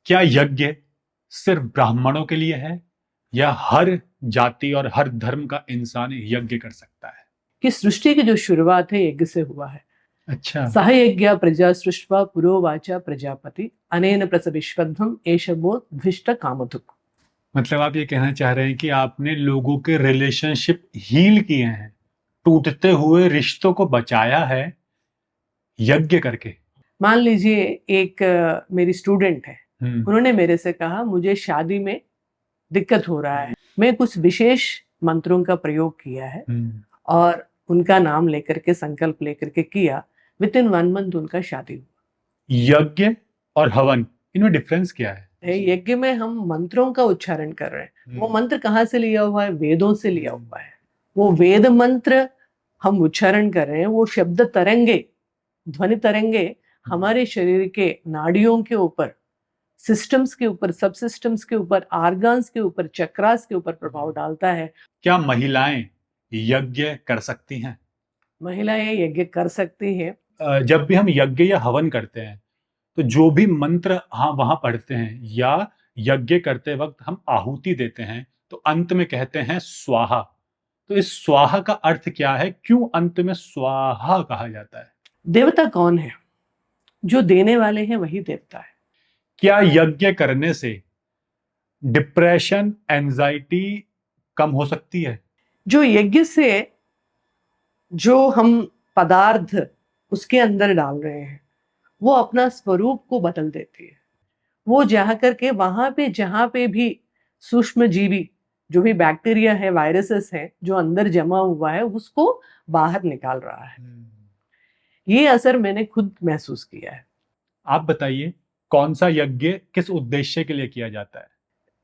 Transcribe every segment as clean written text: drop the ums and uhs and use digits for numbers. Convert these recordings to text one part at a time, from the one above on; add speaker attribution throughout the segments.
Speaker 1: क्या यज्ञ सिर्फ ब्राह्मणों के लिए है या हर जाति और हर धर्म का इंसान यज्ञ कर सकता है?
Speaker 2: कि सृष्टि की जो शुरुआत है यज्ञ से हुआ है।
Speaker 1: अच्छा,
Speaker 2: सह यज्ञ प्रजा सृष्ट्वा पुरोवाचा प्रजापति अनेन प्रसविश्वध्वम एषवोद्भिष्ट कामधुक्।
Speaker 1: मतलब आप ये कहना चाह रहे हैं कि आपने लोगों के रिलेशनशिप हील किए हैं, टूटते हुए रिश्तों को बचाया है यज्ञ करके।
Speaker 2: मान लीजिए एक मेरी स्टूडेंट है,
Speaker 1: हम्म,
Speaker 2: उन्होंने मेरे से कहा मुझे शादी में दिक्कत हो रहा है, मैं कुछ विशेष मंत्रों का प्रयोग किया है और उनका नाम लेकर के संकल्प लेकर के किया, विद इन 1 मंथ उनका शादी हुआ।
Speaker 1: यज्ञ और हवन, इनमें डिफरेंस क्या है?
Speaker 2: यज्ञ में हम मंत्रों का उच्चारण कर रहे हैं, वो मंत्र कहाँ से लिया हुआ है? वेदों से लिया हुआ है। वो वेद मंत्र हम उच्चारण कर रहे हैं, वो शब्द तरंगे, ध्वनि तरंगे हमारे शरीर के नाड़ियों के ऊपर, सिस्टम्स के ऊपर, सब सिस्टम्स के ऊपर, आर्गन्स के ऊपर, चक्रास के ऊपर प्रभाव डालता है।
Speaker 1: क्या महिलाएं यज्ञ कर सकती हैं?
Speaker 2: महिलाएं यज्ञ कर सकती हैं।
Speaker 1: जब भी हम यज्ञ या हवन करते हैं तो जो भी मंत्र हाँ वहां पढ़ते हैं या यज्ञ करते वक्त हम आहुति देते हैं तो अंत में कहते हैं स्वाहा। तो इस स्वाहा का अर्थ क्या है? क्यों अंत में स्वाहा कहा जाता है?
Speaker 2: देवता कौन है? जो देने वाले हैं वही देवता है।
Speaker 1: क्या यज्ञ करने से डिप्रेशन, एंजाइटी कम हो सकती है?
Speaker 2: जो यज्ञ से जो हम पदार्थ उसके अंदर डाल रहे हैं वो अपना स्वरूप को बदल देती है। वो जा करके वहां पे जहां पे भी सूक्ष्म जीवी, जो भी बैक्टीरिया है, वायरसेस है, जो अंदर जमा हुआ है, उसको बाहर निकाल रहा है। ये असर मैंने खुद महसूस किया है।
Speaker 1: आप बताइए, कौन सा यज्ञ किस उद्देश्य के लिए किया जाता है?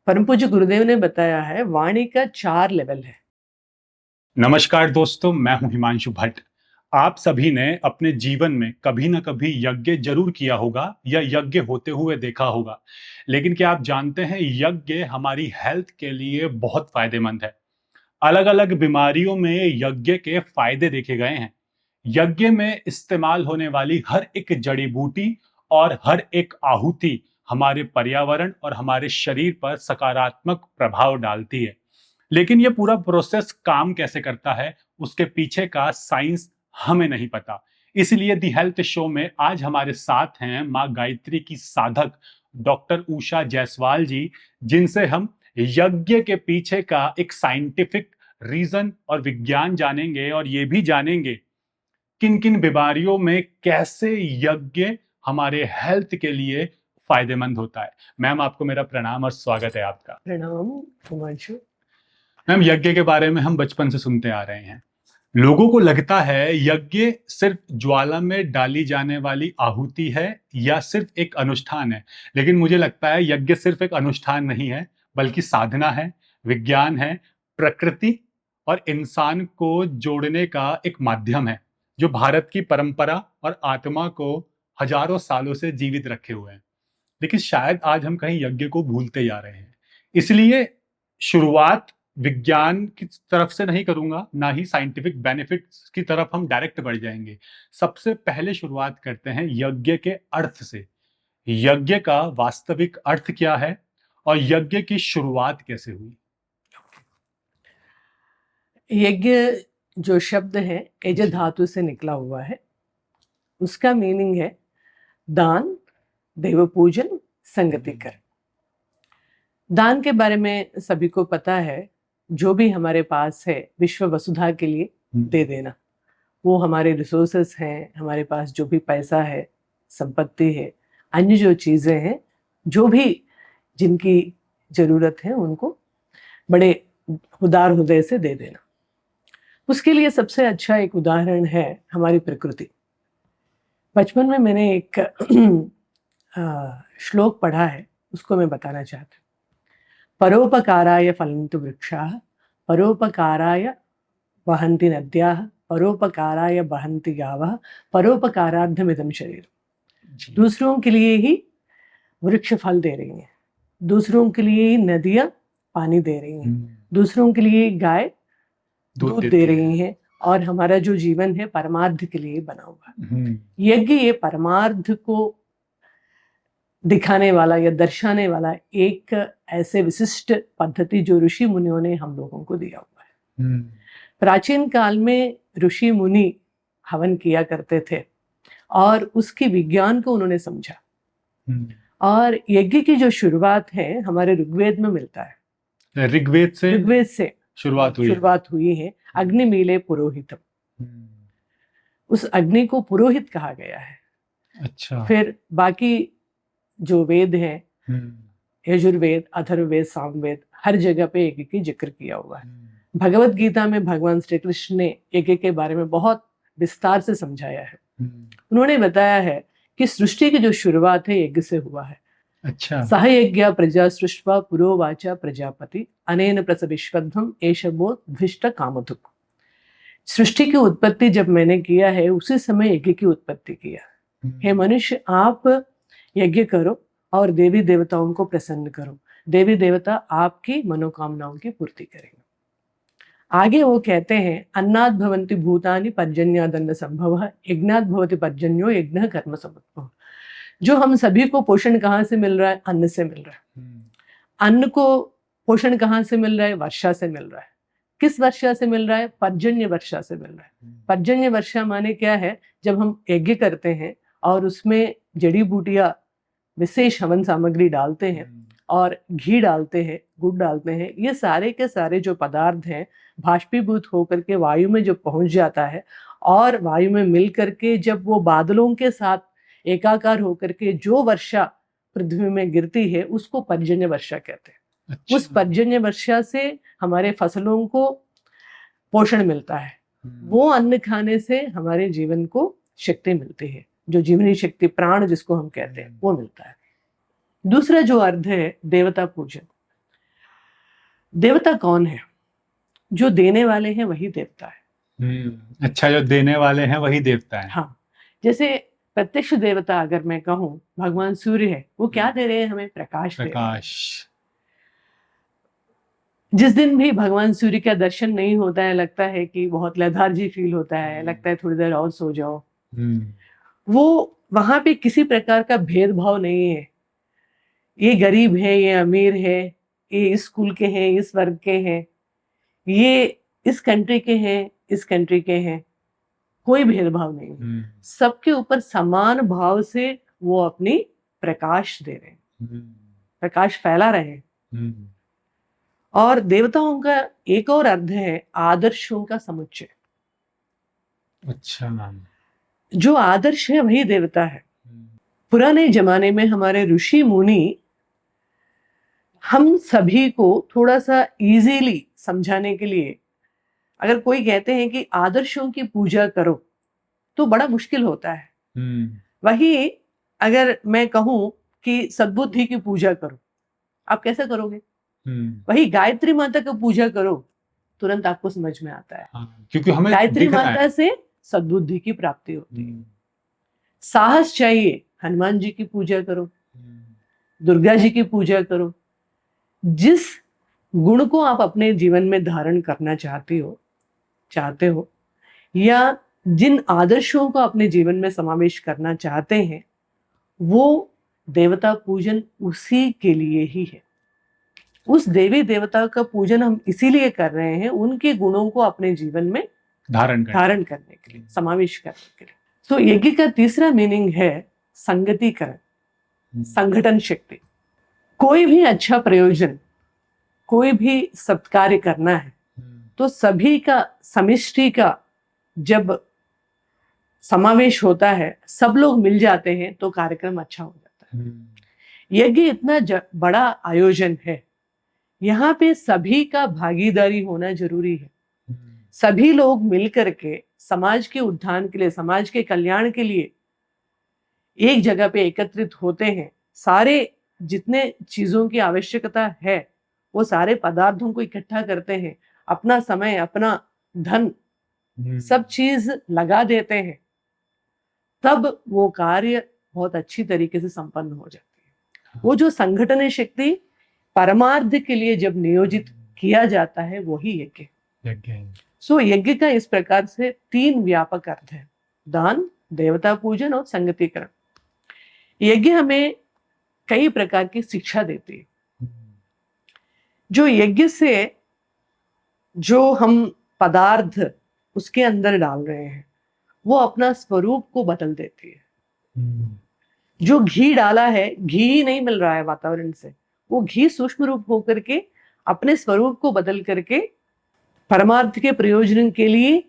Speaker 2: परम पूज्य गुरुदेव ने बताया है वाणी का 4 लेवल है।
Speaker 1: नमस्कार दोस्तों, मैं हूं हिमांशु भट्ट। आप सभी ने अपने जीवन में कभी ना कभी यज्ञ जरूर किया होगा या यज्ञ होते हुए देखा होगा। लेकिन क्या आप जानते हैं यज्ञ हमारी हेल्थ के लिए बहुत फायदेमंद है। अलग अलग बीमारियों में यज्ञ के फायदे देखे गए हैं। यज्ञ में इस्तेमाल होने वाली हर एक जड़ी बूटी और हर एक आहुति हमारे पर्यावरण और हमारे शरीर पर सकारात्मक प्रभाव डालती है। लेकिन ये पूरा प्रोसेस काम कैसे करता है, उसके पीछे का साइंस हमें नहीं पता। इसलिए दी हेल्थ शो में आज हमारे साथ हैं माँ गायत्री की साधक डॉक्टर उषा जायसवाल जी, जिनसे हम यज्ञ के पीछे का एक साइंटिफिक रीजन और विज्ञान जानेंगे और ये भी जानेंगे किन किन बीमारियों में कैसे यज्ञ हमारे हेल्थ के लिए फायदेमंद होता है। मैम, आपको मेरा प्रणाम और स्वागत है आपका।
Speaker 2: प्रणाम हिमांशु।
Speaker 1: मैम, यज्ञ के बारे में हम बचपन से सुनते आ रहे हैं। लोगों को लगता है यज्ञ सिर्फ ज्वाला में डाली जाने वाली आहुति है या सिर्फ एक अनुष्ठान है। लेकिन मुझे लगता है यज्ञ सिर्फ एक अनुष्ठान नहीं है, बल्कि साधना है, विज्ञान है, प्रकृति और इंसान को जोड़ने का एक माध्यम है जो भारत की परंपरा और आत्मा को हजारों सालों से जीवित रखे हुए हैं। लेकिन शायद आज हम कहीं यज्ञ को भूलते जा रहे हैं। इसलिए शुरुआत विज्ञान की तरफ से नहीं करूंगा, ना ही साइंटिफिक बेनिफिट्स की तरफ हम डायरेक्ट बढ़ जाएंगे। सबसे पहले शुरुआत करते हैं यज्ञ के अर्थ से। यज्ञ का वास्तविक अर्थ क्या है और यज्ञ की शुरुआत कैसे हुई?
Speaker 2: यज्ञ जो शब्द है एज धातु से निकला हुआ है। उसका मीनिंग है दान, देव पूजन, संगति कर। दान के बारे में सभी को पता है, जो भी हमारे पास है विश्व वसुधा के लिए दे देना। वो हमारे रिसोर्सेस हैं, हमारे पास जो भी पैसा है, संपत्ति है, अन्य जो चीजें हैं, जो भी जिनकी जरूरत है, उनको बड़े उदार हृदय से दे देना। उसके लिए सबसे अच्छा एक उदाहरण है हमारी प्रकृति। बचपन में मैंने एक श्लोक पढ़ा है, उसको मैं बताना चाहती हूँ। परोपकाराय फलन्तु वृक्षाः, परोपकाराय वहन्ति नद्याः, परोपकाराय बहन्ति गावः, परोपकारार्थमिदं शरीरम्। दूसरों के लिए ही वृक्ष फल दे रही हैं, दूसरों के लिए ही नदियां पानी दे रही हैं, दूसरों के लिए गाय दूध दे रही हैं, और हमारा जो जीवन है परमार्थ के लिए बना हुआ है। यज्ञ ये परमार्थ को दिखाने वाला या दर्शाने वाला एक ऐसे विशिष्ट पद्धति जो ऋषि मुनियों ने हम लोगों को दिया हुआ है। प्राचीन काल में ऋषि मुनि हवन किया करते थे और उसकी विज्ञान को उन्होंने समझा। और यज्ञ की जो शुरुआत है हमारे ऋग्वेद में मिलता है।
Speaker 1: ऋग्वेद से
Speaker 2: शुरुआत हुई है। अग्निमीले पुरोहितम, उस अग्नि को पुरोहित कहा गया है।
Speaker 1: अच्छा।
Speaker 2: फिर बाकी जो वेद हैं, यजुर्वेद, अथर्ववेद, सामवेद, हर जगह पे यज्ञ की जिक्र किया हुआ है। भगवत गीता में भगवान श्री कृष्ण ने यज्ञ के बारे में बहुत विस्तार से समझाया है। उन्होंने बताया है कि सृष्टि की जो शुरुआत है यज्ञ से हुआ है।
Speaker 1: अच्छा।
Speaker 2: सह यज्ञ प्रजा सृष्टवा पुरोवाचा प्रजापति अनेन प्रसविश्वध्वम एष बोधिष्ट कामधुक। सृष्टि की उत्पत्ति जब मैंने किया है उसी समय यज्ञ की उत्पत्ति किया। हे मनुष्य, आप यज्ञ करो और देवी देवताओं को प्रसन्न करो, देवी देवता आपकी मनोकामनाओं की पूर्ति करेंगे। आगे वो कहते हैं अन्नाद भवन्ति भूतानि पर्जन्यादन्न संभवः यज्ञात भवति पर्जन्यो यज्ञ कर्म समुद्भवः। जो हम सभी को पोषण कहाँ से मिल रहा है? अन्न से मिल रहा है। अन्न को पोषण कहाँ से मिल रहा है? वर्षा से मिल रहा है। किस वर्षा से मिल रहा है? पर्जन्य वर्षा से मिल रहा है। पर्जन्य वर्षा माने क्या है? जब हम यज्ञ करते हैं और उसमें जड़ी बूटियां विशेष हवन सामग्री डालते हैं और घी डालते हैं, गुड़ डालते हैं, ये सारे के सारे जो पदार्थ हैं बाष्पीभूत होकर के वायु में जो पहुंच जाता है और वायु में मिल करके जब वो बादलों के साथ एकाकार होकर के जो वर्षा पृथ्वी में गिरती है उसको पर्जन्य वर्षा कहते हैं। अच्छा। उस पर्जन्य वर्षा से हमारे फसलों को पोषण मिलता है। वो अन्न खाने से हमारे जीवन को शक्ति मिलती है, जो जीवनी शक्ति, प्राण जिसको हम कहते हैं, वो मिलता है। दूसरा जो अर्थ है देवता पूजन। देवता कौन है? जो देने वाले हैं वही देवता है।
Speaker 1: अच्छा, जो देने वाले हैं वही देवता है।
Speaker 2: हाँ, जैसे प्रत्यक्ष देवता अगर मैं कहूं भगवान सूर्य है, वो क्या दे रहे हैं हमें? प्रकाश। जिस दिन भी भगवान सूर्य का दर्शन नहीं होता है लगता है कि बहुत लेथार्जी फील होता है, लगता है थोड़ी देर और सो जाओ। वो वहां पे किसी प्रकार का भेदभाव नहीं है, ये गरीब है, ये अमीर है, ये इस स्कूल के हैं, इस वर्ग के हैं, ये इस कंट्री के हैं, इस कंट्री के हैं, कोई भेदभाव नहीं। सबके ऊपर समान भाव से वो अपनी प्रकाश दे रहे हैं, प्रकाश फैला रहे हैं। और देवताओं का एक और अर्थ है आदर्शों का समुच्चय।
Speaker 1: अच्छा।
Speaker 2: जो आदर्श है वही देवता है। पुराने जमाने में हमारे ऋषि मुनि हम सभी को थोड़ा सा इजीली समझाने के लिए, अगर कोई कहते हैं कि आदर्शों की पूजा करो तो बड़ा मुश्किल होता है। वही अगर मैं कहूं कि सद्बुद्धि की पूजा करो, आप कैसे करोगे? वही गायत्री माता की पूजा करो, तुरंत आपको समझ में आता है।
Speaker 1: क्योंकि हमें
Speaker 2: गायत्री माता से सद्बुद्धि की प्राप्ति होती है। साहस चाहिए, हनुमान जी की पूजा करो, दुर्गा जी की पूजा करो। जिस गुण को आप अपने जीवन में धारण करना चाहते हो या जिन आदर्शों को अपने जीवन में समावेश करना चाहते हैं, वो देवता पूजन उसी के लिए ही है। उस देवी देवता का पूजन हम इसीलिए कर रहे हैं, उनके गुणों को अपने जीवन में धारण करने के लिए, समावेश करने के लिए। तो यज्ञ का तीसरा मीनिंग है संगतिकरण, संगठन शक्ति। कोई भी अच्छा प्रयोजन, कोई भी सत्कार्य करना है तो सभी का, समष्टि का जब समावेश होता है, सब लोग मिल जाते हैं तो कार्यक्रम अच्छा हो जाता है। यज्ञ इतना बड़ा आयोजन है, यहाँ पे सभी का भागीदारी होना जरूरी है। सभी लोग मिलकर के समाज के उत्थान के लिए, समाज के कल्याण के लिए एक जगह पे एकत्रित होते हैं। सारे जितने चीजों की आवश्यकता है वो सारे पदार्थों को इकट्ठा करते हैं, अपना समय, अपना धन, सब चीज लगा देते हैं, तब वो कार्य बहुत अच्छी तरीके से संपन्न हो जाती है। वो जो संगठन शक्ति परमार्थ के लिए जब नियोजित किया जाता है वही यज्ञ। सो यज्ञ का इस प्रकार से 3 व्यापक अर्थ है: दान, देवता पूजन और संगतिकरण। यज्ञ हमें कई प्रकार की शिक्षा देती है। जो यज्ञ से जो हम पदार्थ उसके अंदर डाल रहे हैं वो अपना स्वरूप को बदल देती है। जो घी डाला है, घी ही नहीं मिल रहा है वातावरण से, वो घी सूक्ष्म रूप होकर के अपने स्वरूप को बदल करके परमार्थ के प्रयोजन के लिए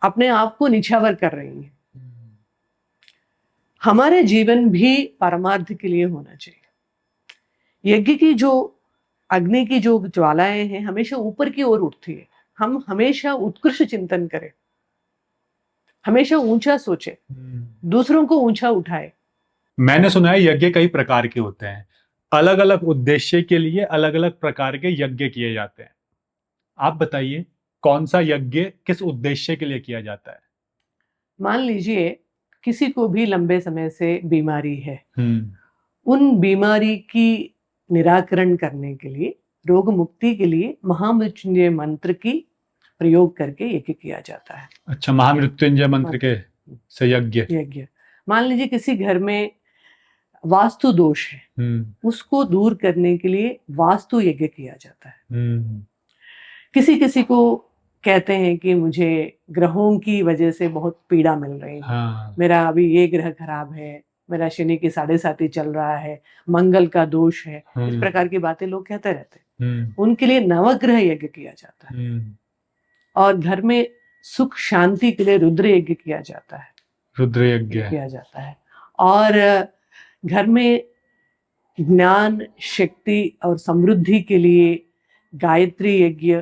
Speaker 2: अपने आप को निछावर कर रही है। हमारे जीवन भी परमार्थ के लिए होना चाहिए। यज्ञ की जो अग्नि की जो ज्वालाएं हैं हमेशा ऊपर की ओर उठती है। हम हमेशा उत्कृष्ट चिंतन करें, हमेशा ऊंचा सोचे, दूसरों को ऊंचा उठाए।
Speaker 1: मैंने सुना है यज्ञ कई प्रकार के होते हैं, अलग अलग उद्देश्य के लिए अलग अलग प्रकार के यज्ञ किए जाते हैं। आप बताइए कौन सा यज्ञ किस उद्देश्य के लिए किया जाता है?
Speaker 2: मान लीजिए किसी को भी लंबे समय से बीमारी है, उन बीमारी की निराकरण करने के लिए, रोग मुक्ति के लिए महामृत्युंजय मंत्र की प्रयोग करके यज्ञ किया जाता है।
Speaker 1: अच्छा, महामृत्युंजय मंत्र के से यज्ञ।
Speaker 2: मान लीजिए किसी घर में वास्तु दोष है, उसको दूर करने के लिए वास्तु यज्ञ किया जाता है। किसी किसी को कहते हैं कि मुझे ग्रहों की वजह से बहुत पीड़ा मिल रही है,
Speaker 1: हाँ।
Speaker 2: मेरा अभी ये ग्रह खराब है, मेरा शनि की 7.5 चल रहा है, मंगल का दोष है, इस प्रकार की बातें लोग कहते रहते हैं। उनके लिए नवग्रह यज्ञ किया जाता है। और घर में सुख शांति के लिए रुद्र यज्ञ किया जाता है।
Speaker 1: रुद्र यज्ञ
Speaker 2: किया जाता है। और घर में ज्ञान, शक्ति और समृद्धि के लिए गायत्री यज्ञ,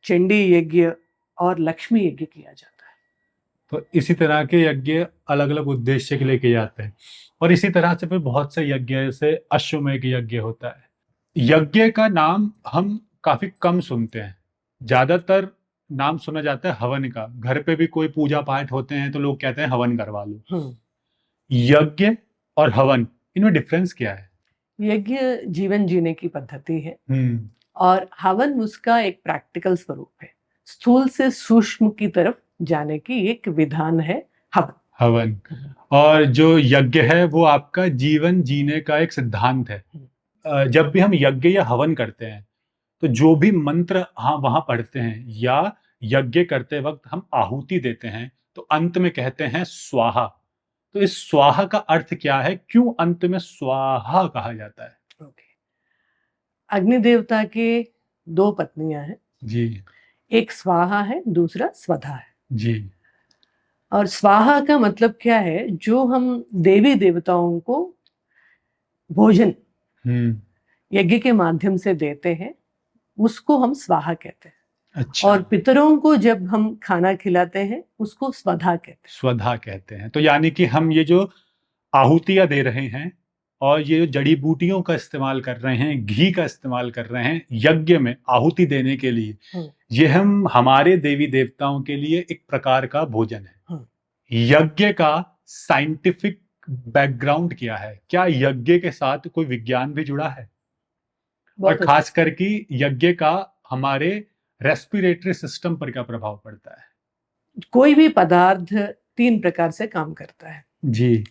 Speaker 2: चंडी यज्ञ और लक्ष्मी यज्ञ किया जाता है।
Speaker 1: तो इसी तरह के यज्ञ अलग अलग उद्देश्य के लिए किए जाते हैं। और इसी तरह से फिर बहुत से यज्ञ, जैसे अश्वमेध यज्ञ होता है। यज्ञ का नाम हम काफी कम सुनते हैं, ज्यादातर नाम सुना जाता है हवन का। घर पे भी कोई पूजा पाठ होते हैं तो लोग कहते हैं हवन करवा लो। यज्ञ और हवन, इनमें डिफरेंस क्या है?
Speaker 2: यज्ञ जीवन जीने की पद्धति है और हवन उसका एक प्रैक्टिकल स्वरूप है। स्थूल से सूक्ष्म की तरफ जाने की एक विधान है हवन।
Speaker 1: और जो यज्ञ है वो आपका जीवन जीने का एक सिद्धांत है। जब भी हम यज्ञ या हवन करते हैं तो जो भी मंत्र वहां पढ़ते हैं या यज्ञ करते वक्त हम आहुति देते हैं तो अंत में कहते हैं स्वाहा। तो इस स्वाहा का अर्थ क्या है? क्यों अंत में स्वाहा कहा जाता है?
Speaker 2: अग्नि देवता के 2 पत्नियां हैं
Speaker 1: जी। एक
Speaker 2: स्वाहा है, दूसरा स्वधा है
Speaker 1: जी।
Speaker 2: और स्वाहा का मतलब क्या है? जो हम देवी देवताओं को भोजन यज्ञ के माध्यम से देते हैं उसको हम स्वाहा कहते हैं। अच्छा। और पितरों को जब हम खाना खिलाते हैं उसको स्वधा कहते हैं। तो यानी कि हम ये जो आहुतियां दे रहे हैं और ये जड़ी बूटियों का इस्तेमाल कर रहे हैं, घी का इस्तेमाल कर रहे हैं यज्ञ में आहुति देने के लिए, ये हम हमारे देवी देवताओं के लिए एक प्रकार का भोजन है। यज्ञ का साइंटिफिक बैकग्राउंड क्या है? क्या यज्ञ के साथ कोई विज्ञान भी जुड़ा है? और खास करके यज्ञ का हमारे रेस्पिरेटरी सिस्टम पर क्या प्रभाव पड़ता है? कोई भी पदार्थ 3 प्रकार से काम करता है जी।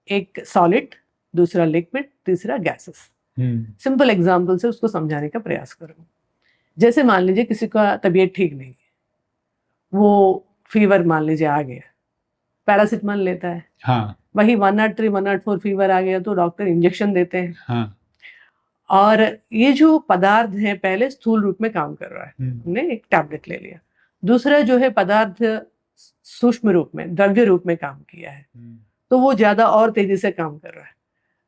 Speaker 2: एक सॉलिड, दूसरा लिक्विड, तीसरा गैसेस। सिंपल एग्जांपल से उसको समझाने का प्रयास करूं। जैसे मान लीजिए किसी का तबीयत ठीक नहीं है, वो फीवर मान लीजिए आ गया, पैरासिटामोल लेता है। हाँ। वही 103, 104 फीवर आ गया तो डॉक्टर इंजेक्शन देते हैं। हाँ। और ये जो पदार्थ है पहले स्थूल रूप में काम कर रहा है, हमने एक टैबलेट ले लिया। दूसरा जो है पदार्थ सूक्ष्म रूप में, द्रव्य रूप में काम किया है तो वो ज्यादा और तेजी से काम कर रहा है।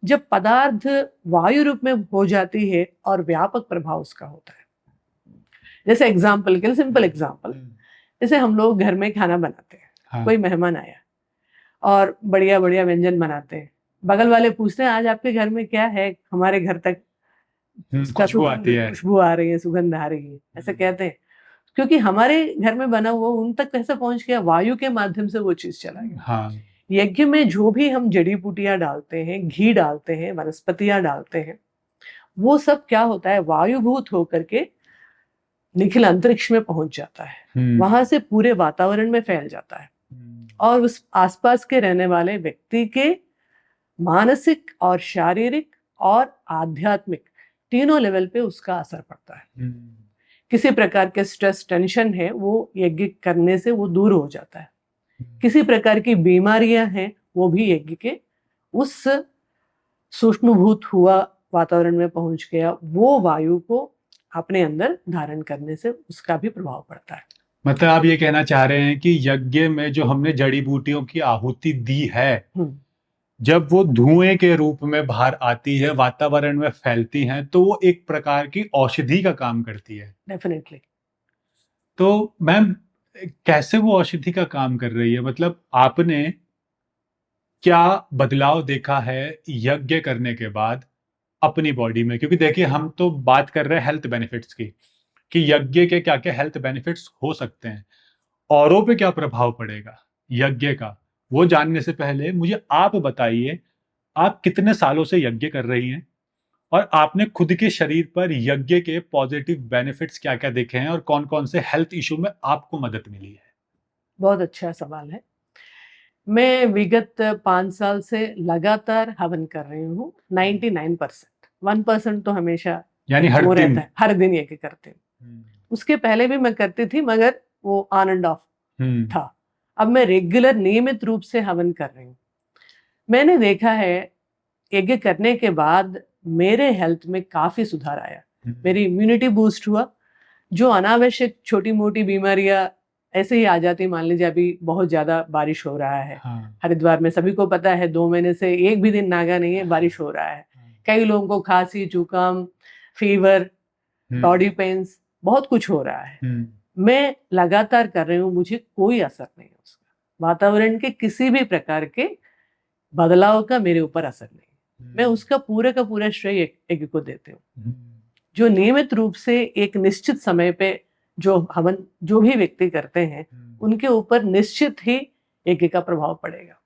Speaker 2: जब पदार्थ वायु रूप में हो जाती है और व्यापक प्रभाव उसका होता है। जैसे एग्जाम्पल के लिए, सिंपल एग्जाम्पल, जैसे हम लोग घर में खाना बनाते हैं। हाँ। कोई मेहमान आया और बढ़िया बढ़िया व्यंजन बनाते हैं, बगल वाले पूछते हैं आज आपके घर में क्या है, हमारे घर तक खुशबू आती है, खुशबू आ रही है, सुगंध आ रही है, ऐसे कहते हैं। क्योंकि हमारे घर में बना हुआ उन तक कैसे पहुंच गया? वायु के माध्यम से वो चीज चला गया। हाँ। यज्ञ में जो भी हम जड़ी बूटियां डालते हैं, घी डालते हैं, वनस्पतियां डालते हैं, वो सब क्या होता है? वायुभूत होकर के निखिल अंतरिक्ष में पहुंच जाता है, वहां से पूरे वातावरण में फैल जाता है और उस आसपास के रहने वाले व्यक्ति के मानसिक और शारीरिक और आध्यात्मिक तीनों लेवल पे उसका असर पड़ता है। किसी प्रकार के स्ट्रेस टेंशन है वो यज्ञ करने से वो दूर हो जाता है। किसी प्रकार की बीमारियां हैं वो भी यज्ञ के उस सूक्ष्मभूत हुआ वातावरण में पहुंच गया, वो वायु को अपने अंदर धारण करने से उसका भी प्रभाव पड़ता है।
Speaker 1: मतलब आप ये कहना चाह रहे हैं कि यज्ञ में जो हमने जड़ी बूटियों की आहुति दी है, जब वो धुएं के रूप में बाहर आती है, वातावरण में फैलती हैं, तो वो एक प्रकार की औषधि का काम करती है।
Speaker 2: डेफिनेटली।
Speaker 1: तो मैम, कैसे वो औषधि का काम कर रही है? मतलब आपने क्या बदलाव देखा है यज्ञ करने के बाद अपनी बॉडी में? क्योंकि देखिए, हम तो बात कर रहे हैं हेल्थ बेनिफिट्स की, कि यज्ञ के क्या क्या हेल्थ बेनिफिट्स हो सकते हैं, औरों पे क्या प्रभाव पड़ेगा यज्ञ का, वो जानने से पहले मुझे आप बताइए, आप कितने सालों से यज्ञ कर रही हैं और आपने खुद के शरीर पर यज्ञ के पॉजिटिव बेनिफिट्स क्या क्या देखे हैं और कौन कौन से हेल्थ इशू में आपको मदद मिली है?
Speaker 2: बहुत अच्छा सवाल है। मैं विगत 5 साल से लगातार हवन कर रही हूँ। 99%, 1% तो हमेशा
Speaker 1: यानी हर
Speaker 2: वो
Speaker 1: दिन?
Speaker 2: रहता है, हर दिन यज्ञ करती हूँ। उसके पहले भी मैं करती थी मगर वो ऑन एंड ऑफ था। अब मैं रेगुलर नियमित रूप से हवन कर रही हूँ। मैंने देखा है यज्ञ करने के बाद मेरे हेल्थ में काफी सुधार आया। मेरी इम्यूनिटी बूस्ट हुआ। जो अनावश्यक छोटी मोटी बीमारियां ऐसे ही आ जाती, मान लीजिए अभी बहुत ज्यादा बारिश हो रहा है, हरिद्वार में सभी को पता है 2 महीने से एक भी दिन नागा नहीं है, बारिश हो रहा है। कई लोगों को खांसी, जुकाम, फीवर, बॉडी पेन्स, बहुत कुछ हो रहा है। मैं लगातार कर रही हूँ, मुझे कोई असर नहीं है उसका। वातावरण के किसी भी प्रकार के बदलाव का मेरे ऊपर असर नहीं। मैं उसका पूरे का पूरा श्रेय यज्ञ को देती हूँ। जो नियमित रूप से एक निश्चित समय पे जो हवन जो भी व्यक्ति करते हैं, उनके ऊपर निश्चित ही यज्ञ का प्रभाव पड़ेगा।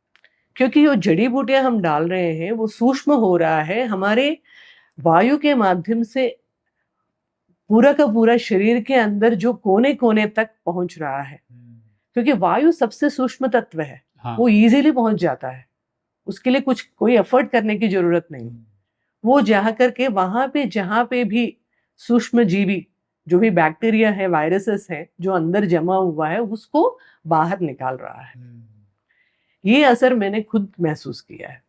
Speaker 2: क्योंकि जो जड़ी बूटियां हम डाल रहे हैं वो सूक्ष्म हो रहा है, हमारे वायु के माध्यम से पूरा का पूरा शरीर के अंदर जो कोने कोने तक पहुंच रहा है। क्योंकि वायु सबसे सूक्ष्म तत्व है, वो इजीली पहुंच जाता है, उसके लिए कुछ कोई एफर्ट करने की जरूरत नहीं। वो जा करके वहां पे जहां पे भी सूक्ष्म जीवी जो भी बैक्टीरिया है, वायरसेस है, जो अंदर जमा हुआ है, उसको बाहर निकाल रहा है। ये असर मैंने खुद महसूस किया है।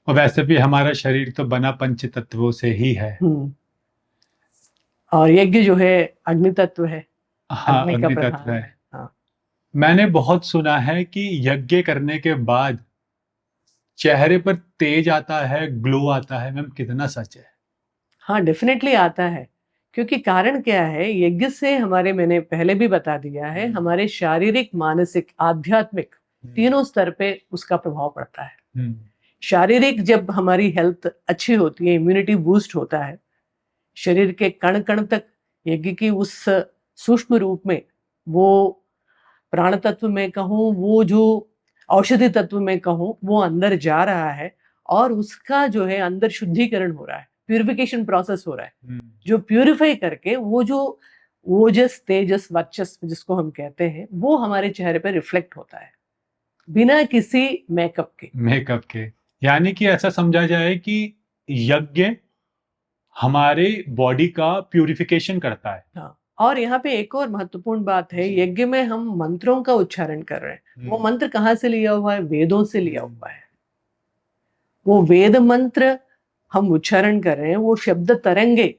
Speaker 1: और वैसे भी हमारा शरीर तो बना पंच तत्वों से ही है।
Speaker 2: और यज्ञ जो है अग्नि तत्व है।
Speaker 1: हाँ, अग्नि तत्व है। हाँ। मैंने बहुत सुना है कि यज्ञ करने के बाद चेहरे पर तेज आता है, ग्लो आता है। मैम, कितना सच है?
Speaker 2: हाँ, डेफिनेटली आता है। क्योंकि कारण क्या है, यज्ञ से हमारे, मैंने पहले भी बता दिया है, हमारे शारीरिक, मानसिक, आध्यात्मिक तीनों स्तर पे उसका प्रभाव पड़ता है। शारीरिक, जब हमारी हेल्थ अच्छी होती है, इम्यूनिटी बूस्ट होता है, शरीर के कण कण तक यज्ञ की उस सूक्ष्म रूप में, वो प्राण तत्व में कहूँ, वो जो औषधि तत्व में कहूँ, वो अंदर जा रहा है और उसका जो है अंदर शुद्धिकरण हो रहा है, प्यूरिफिकेशन प्रोसेस हो रहा है, जो प्यूरिफाई करके वो जो ओजस, तेजस, वर्चस्व जिसको हम कहते हैं, वो हमारे चेहरे पे रिफ्लेक्ट होता है बिना किसी मेकअप के।
Speaker 1: यानी कि ऐसा समझा जाए कि यज्ञ हमारे बॉडी का प्यूरिफिकेशन करता है।
Speaker 2: हाँ। और यहाँ पे एक और महत्वपूर्ण बात है, यज्ञ में हम मंत्रों का उच्चारण कर रहे हैं। वो मंत्र कहाँ से लिया हुआ है? वेदों से लिया हुआ है। वो वेद मंत्र हम उच्चारण कर रहे हैं, वो शब्द तरंगे,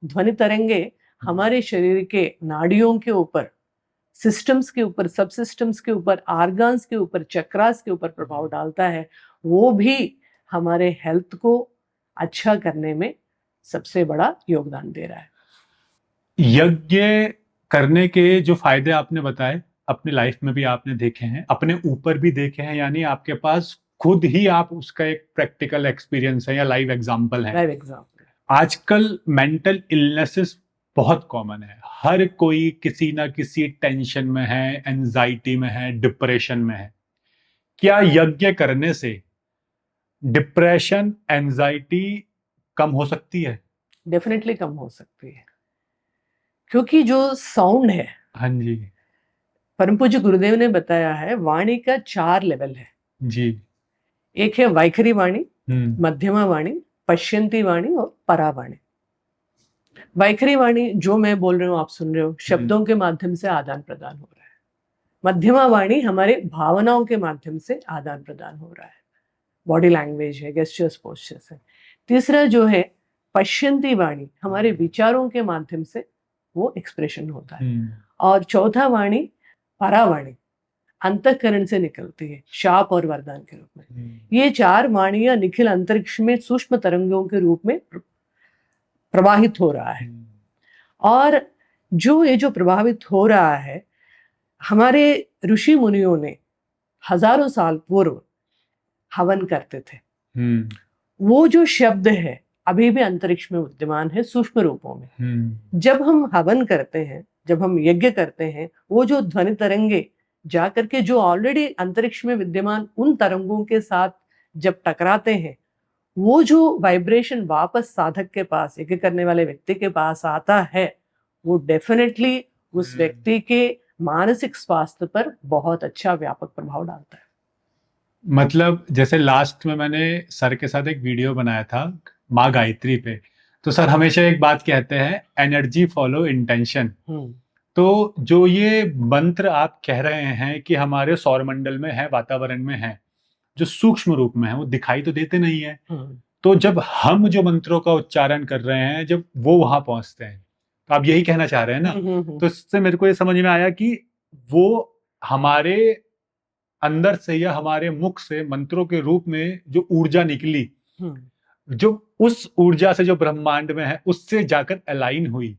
Speaker 2: ध्वनि तरंगे हमारे शरीर के नाड़ियों के ऊपर, सिस्टम्स के ऊपर, सब सिस्टम्स के ऊपर, आर्गन्स के ऊपर, चक्रास के ऊपर प्रभाव डालता है। वो भी हमारे हेल्थ को अच्छा करने में सबसे बड़ा योगदान दे रहा है।
Speaker 1: यज्ञ करने के जो फायदे आपने बताए, अपने लाइफ में भी आपने देखे हैं, अपने ऊपर भी देखे हैं, यानी आपके पास खुद ही आप उसका एक प्रैक्टिकल एक्सपीरियंस है या लाइव एग्जांपल है।
Speaker 2: Live example.
Speaker 1: आजकल मेंटल इलनेसेस बहुत कॉमन है। हर कोई किसी ना किसी टेंशन में है, एंजाइटी में है, डिप्रेशन में है। क्या यज्ञ करने से डिप्रेशन, एंजाइटी कम हो सकती है?
Speaker 2: डेफिनेटली कम हो सकती है। क्योंकि जो साउंड है,
Speaker 1: हाँ जी,
Speaker 2: परम पूज्य गुरुदेव ने बताया है, वाणी का 4 लेवल है
Speaker 1: जी।
Speaker 2: एक है वैखरी वाणी,
Speaker 1: मध्यमा
Speaker 2: वाणी, पश्यंती वाणी और परावाणी। वैखरी वाणी जो मैं बोल रही हूँ आप सुन रहे हो, शब्दों के माध्यम से आदान प्रदान हो रहा है। मध्यमा वाणी हमारे भावनाओं के माध्यम से आदान प्रदान हो रहा है, बॉडी लैंग्वेज है, गेस्चर्स, पोस्चर्स है। तीसरा जो है पश्यंती वाणी, हमारे विचारों के माध्यम से वो एक्सप्रेशन होता है। और चौथा वाणी परावाणी, अंतःकरण से निकलती है, शाप और वरदान के रूप में। ये 4 वाणियां निखिल अंतरिक्ष में सूक्ष्म तरंगों के रूप में प्रवाहित हो रहा है। और जो प्रभावित हो रहा है, हमारे ऋषि मुनियों ने हजारों साल पूर्व हवन करते थे। वो जो शब्द है अभी भी अंतरिक्ष में विद्यमान है सूक्ष्म रूपों में। जब हम हवन करते हैं, जब हम यज्ञ करते हैं, वो जो ध्वनि तरंगे जाकर के जो ऑलरेडी अंतरिक्ष में विद्यमान उन तरंगों के साथ जब टकराते हैं, वो जो वाइब्रेशन वापस साधक के पास, यज्ञ करने वाले व्यक्ति के पास आता है, वो डेफिनेटली उस व्यक्ति के मानसिक स्वास्थ्य पर बहुत अच्छा व्यापक प्रभाव डालता है।
Speaker 1: मतलब जैसे लास्ट में मैंने सर के साथ एक वीडियो बनाया था माँ गायत्री पे, तो सर हमेशा एक बात कहते हैं, एनर्जी फॉलो इंटेंशन। तो जो ये मंत्र आप कह रहे हैं कि हमारे सौरमंडल में है, वातावरण में है, जो सूक्ष्म रूप में है, वो दिखाई तो देते नहीं है। तो जब हम जो मंत्रों का उच्चारण कर रहे हैं, जब वो वहां पहुंचते हैं, तो आप यही कहना चाह रहे हैं ना। तो इससे मेरे को ये समझ में आया कि वो हमारे अंदर से या हमारे मुख से मंत्रों के रूप में जो ऊर्जा निकली, जो उस ऊर्जा से जो ब्रह्मांड में है उससे जाकर अलाइन हुई,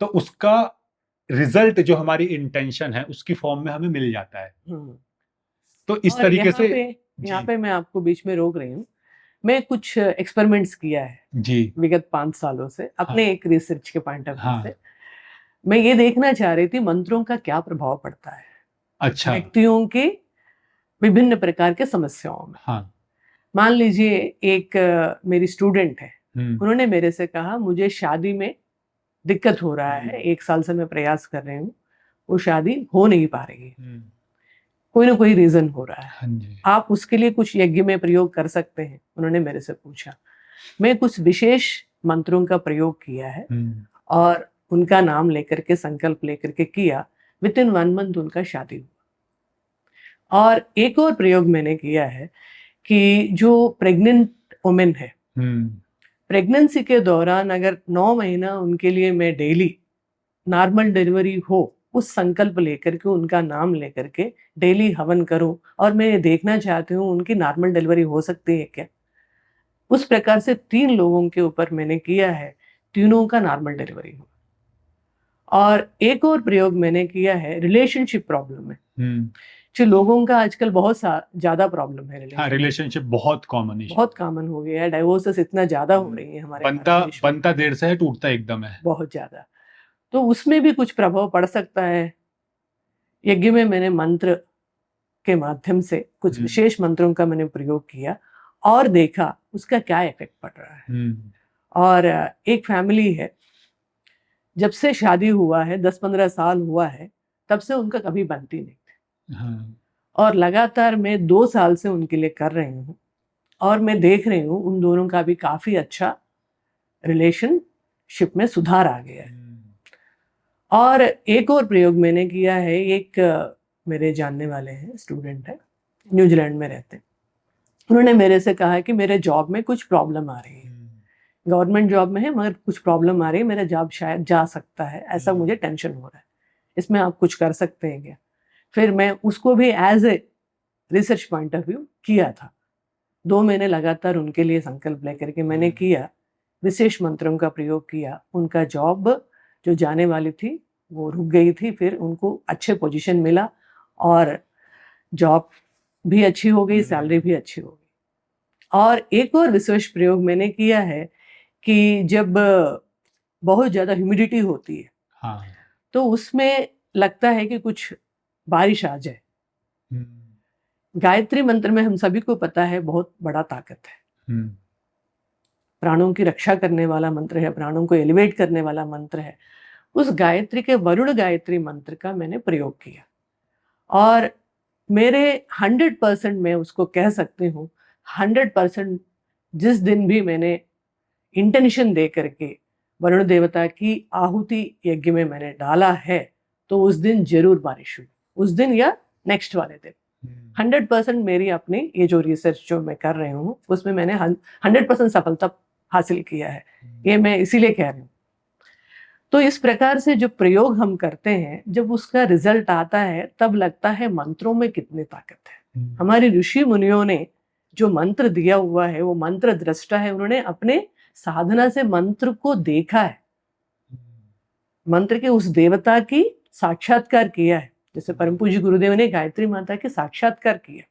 Speaker 1: तो उसका रिजल्ट जो हमारी इंटेंशन है उसकी फॉर्म में हमें मिल जाता है। तो इस तरीके से
Speaker 2: यहाँ पे मैं आपको बीच में रोक रही हूँ। मैं कुछ एक्सपेरिमेंट्स किया है जी विगत 5 सालों से अपने एक रिसर्च के पॉइंट ऑफ व्यू से। मैं ये देखना चाह रही थी मंत्रों का क्या प्रभाव पड़ता है अच्छा व्यक्तियों के विभिन्न प्रकार के समस्याओं में। मान लीजिए एक मेरी स्टूडेंट है, उन्होंने मेरे से कहा मुझे शादी में दिक्कत हो रहा है, 1 साल से मैं प्रयास कर रही हूँ, वो शादी हो नहीं पा रही है, कोई ना कोई रीजन हो रहा है, आप उसके लिए कुछ यज्ञ में प्रयोग कर सकते हैं? उन्होंने मेरे से पूछा। मैं कुछ विशेष मंत्रों का प्रयोग किया है और उनका नाम लेकर के, संकल्प लेकर के किया। विद इन 1 मंथ उनका शादी हुआ। और एक और प्रयोग मैंने किया है कि जो प्रेग्नेंट वुमेन है, प्रेगनेंसी के दौरान अगर 9 महीना उनके लिए मैं डेली नॉर्मल डिलीवरी हो, उस संकल्प लेकर के, उनका नाम लेकर के डेली हवन करूं, और मैं देखना चाहती हूँ उनकी नॉर्मल डिलीवरी हो सकती है क्या। उस प्रकार से 3 लोगों के ऊपर मैंने किया है, तीनों का नॉर्मल डिलीवरी हुआ। और एक और प्रयोग मैंने किया है रिलेशनशिप प्रॉब्लम में। जो लोगों का आजकल बहुत ज्यादा प्रॉब्लम है,
Speaker 1: रिलेशनशिप बहुत
Speaker 2: कॉमन हो गया है, डाइवोर्सेस इतना ज्यादा हो रही है हमारे
Speaker 1: बनता देर से है, टूटता एकदम है,
Speaker 2: बहुत ज्यादा। तो उसमें भी कुछ प्रभाव पड़ सकता है। यज्ञ में मैंने मंत्र के माध्यम से कुछ विशेष मंत्रों का मैंने प्रयोग किया और देखा उसका क्या इफेक्ट पड़ रहा है। और एक फैमिली है, जब से शादी हुआ है, 10-15 साल हुआ है, तब से उनका कभी बनती नहीं थी। और लगातार मैं 2 साल से उनके लिए कर रही हूँ और मैं देख रही हूँ उन दोनों का भी काफी अच्छा रिलेशनशिप में सुधार आ गया है। और एक और प्रयोग मैंने किया है, एक मेरे जानने वाले हैं, स्टूडेंट है, न्यूजीलैंड में रहते हैं। उन्होंने मेरे से कहा कि मेरे जॉब में कुछ प्रॉब्लम आ रही है, गवर्नमेंट जॉब में है मगर कुछ प्रॉब्लम आ रही है, मेरा जॉब शायद जा सकता है, ऐसा मुझे टेंशन हो रहा है, इसमें आप कुछ कर सकते हैं क्या। फिर मैं उसको भी as a research point of view किया था। 2 महीने लगातार उनके लिए संकल्प लेकर के मैंने किया, विशेष मंत्रों का प्रयोग किया। उनका जॉब जो जाने वाली थी वो रुक गई थी, फिर उनको अच्छे पोजीशन मिला और जॉब भी अच्छी हो गई, सैलरी भी अच्छी हो गई। और एक और विशेष प्रयोग मैंने किया है कि जब बहुत ज़्यादा ह्यूमिडिटी होती है, तो उसमें लगता है कि कुछ बारिश आ जाए। गायत्री मंत्र में हम सभी को पता है बहुत बड़ा ताकत है, प्राणों की रक्षा करने वाला मंत्र है, प्राणों को एलिवेट करने वाला मंत्र है। उस गायत्री के वरुण गायत्री मंत्र का मैंने प्रयोग किया और मेरे 100% मैं उसको कह सकती हूँ, 100% जिस दिन भी मैंने इंटेंशन दे करके वरुण देवता की आहुति यज्ञ में मैंने डाला है, तो उस दिन जरूर बारिश हुई, उस दिन या नेक्स्ट वाले दिन। 100% मेरी अपनी ये जो रिसर्च जो मैं कर रही हूँ उसमें मैंने 100% सफलता हासिल किया है, ये मैं इसीलिए कह रही हूँ। तो इस प्रकार से जो प्रयोग हम करते हैं, जब उसका रिजल्ट आता है तब लगता है मंत्रों में कितनी ताकत है। हमारे ऋषि मुनियों ने जो मंत्र दिया हुआ है वो मंत्र दृष्टा है, उन्होंने अपने साधना से मंत्र को देखा है, मंत्र के उस देवता की साक्षात्कार किया है। जैसे परम पूज्य गुरुदेव ने गायत्री माता के साक्षात्कार किया,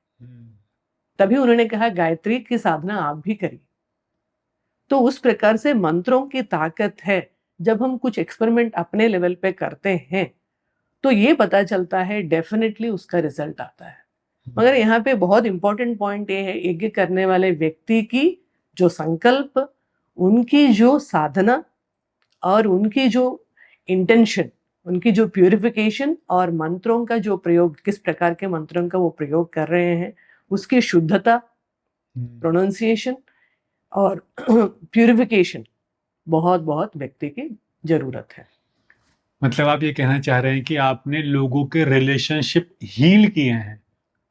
Speaker 2: तभी उन्होंने कहा गायत्री की साधना आप भी करिए। तो उस प्रकार से मंत्रों की ताकत है। जब हम कुछ एक्सपेरिमेंट अपने लेवल पे करते हैं तो ये पता चलता है, डेफिनेटली उसका रिजल्ट आता है। मगर यहाँ पे बहुत इंपॉर्टेंट पॉइंट ये है, यज्ञ करने वाले व्यक्ति की जो संकल्प, उनकी जो साधना और उनकी जो इंटेंशन, उनकी जो प्यूरिफिकेशन और मंत्रों का जो प्रयोग, किस प्रकार के मंत्रों का वो प्रयोग कर रहे हैं, उसकी शुद्धता, प्रोनाउंसिएशन और प्यूरिफिकेशन बहुत बहुत व्यक्ति की जरूरत है।
Speaker 1: मतलब आप ये कहना चाह रहे हैं कि आपने लोगों के रिलेशनशिप हील किए हैं,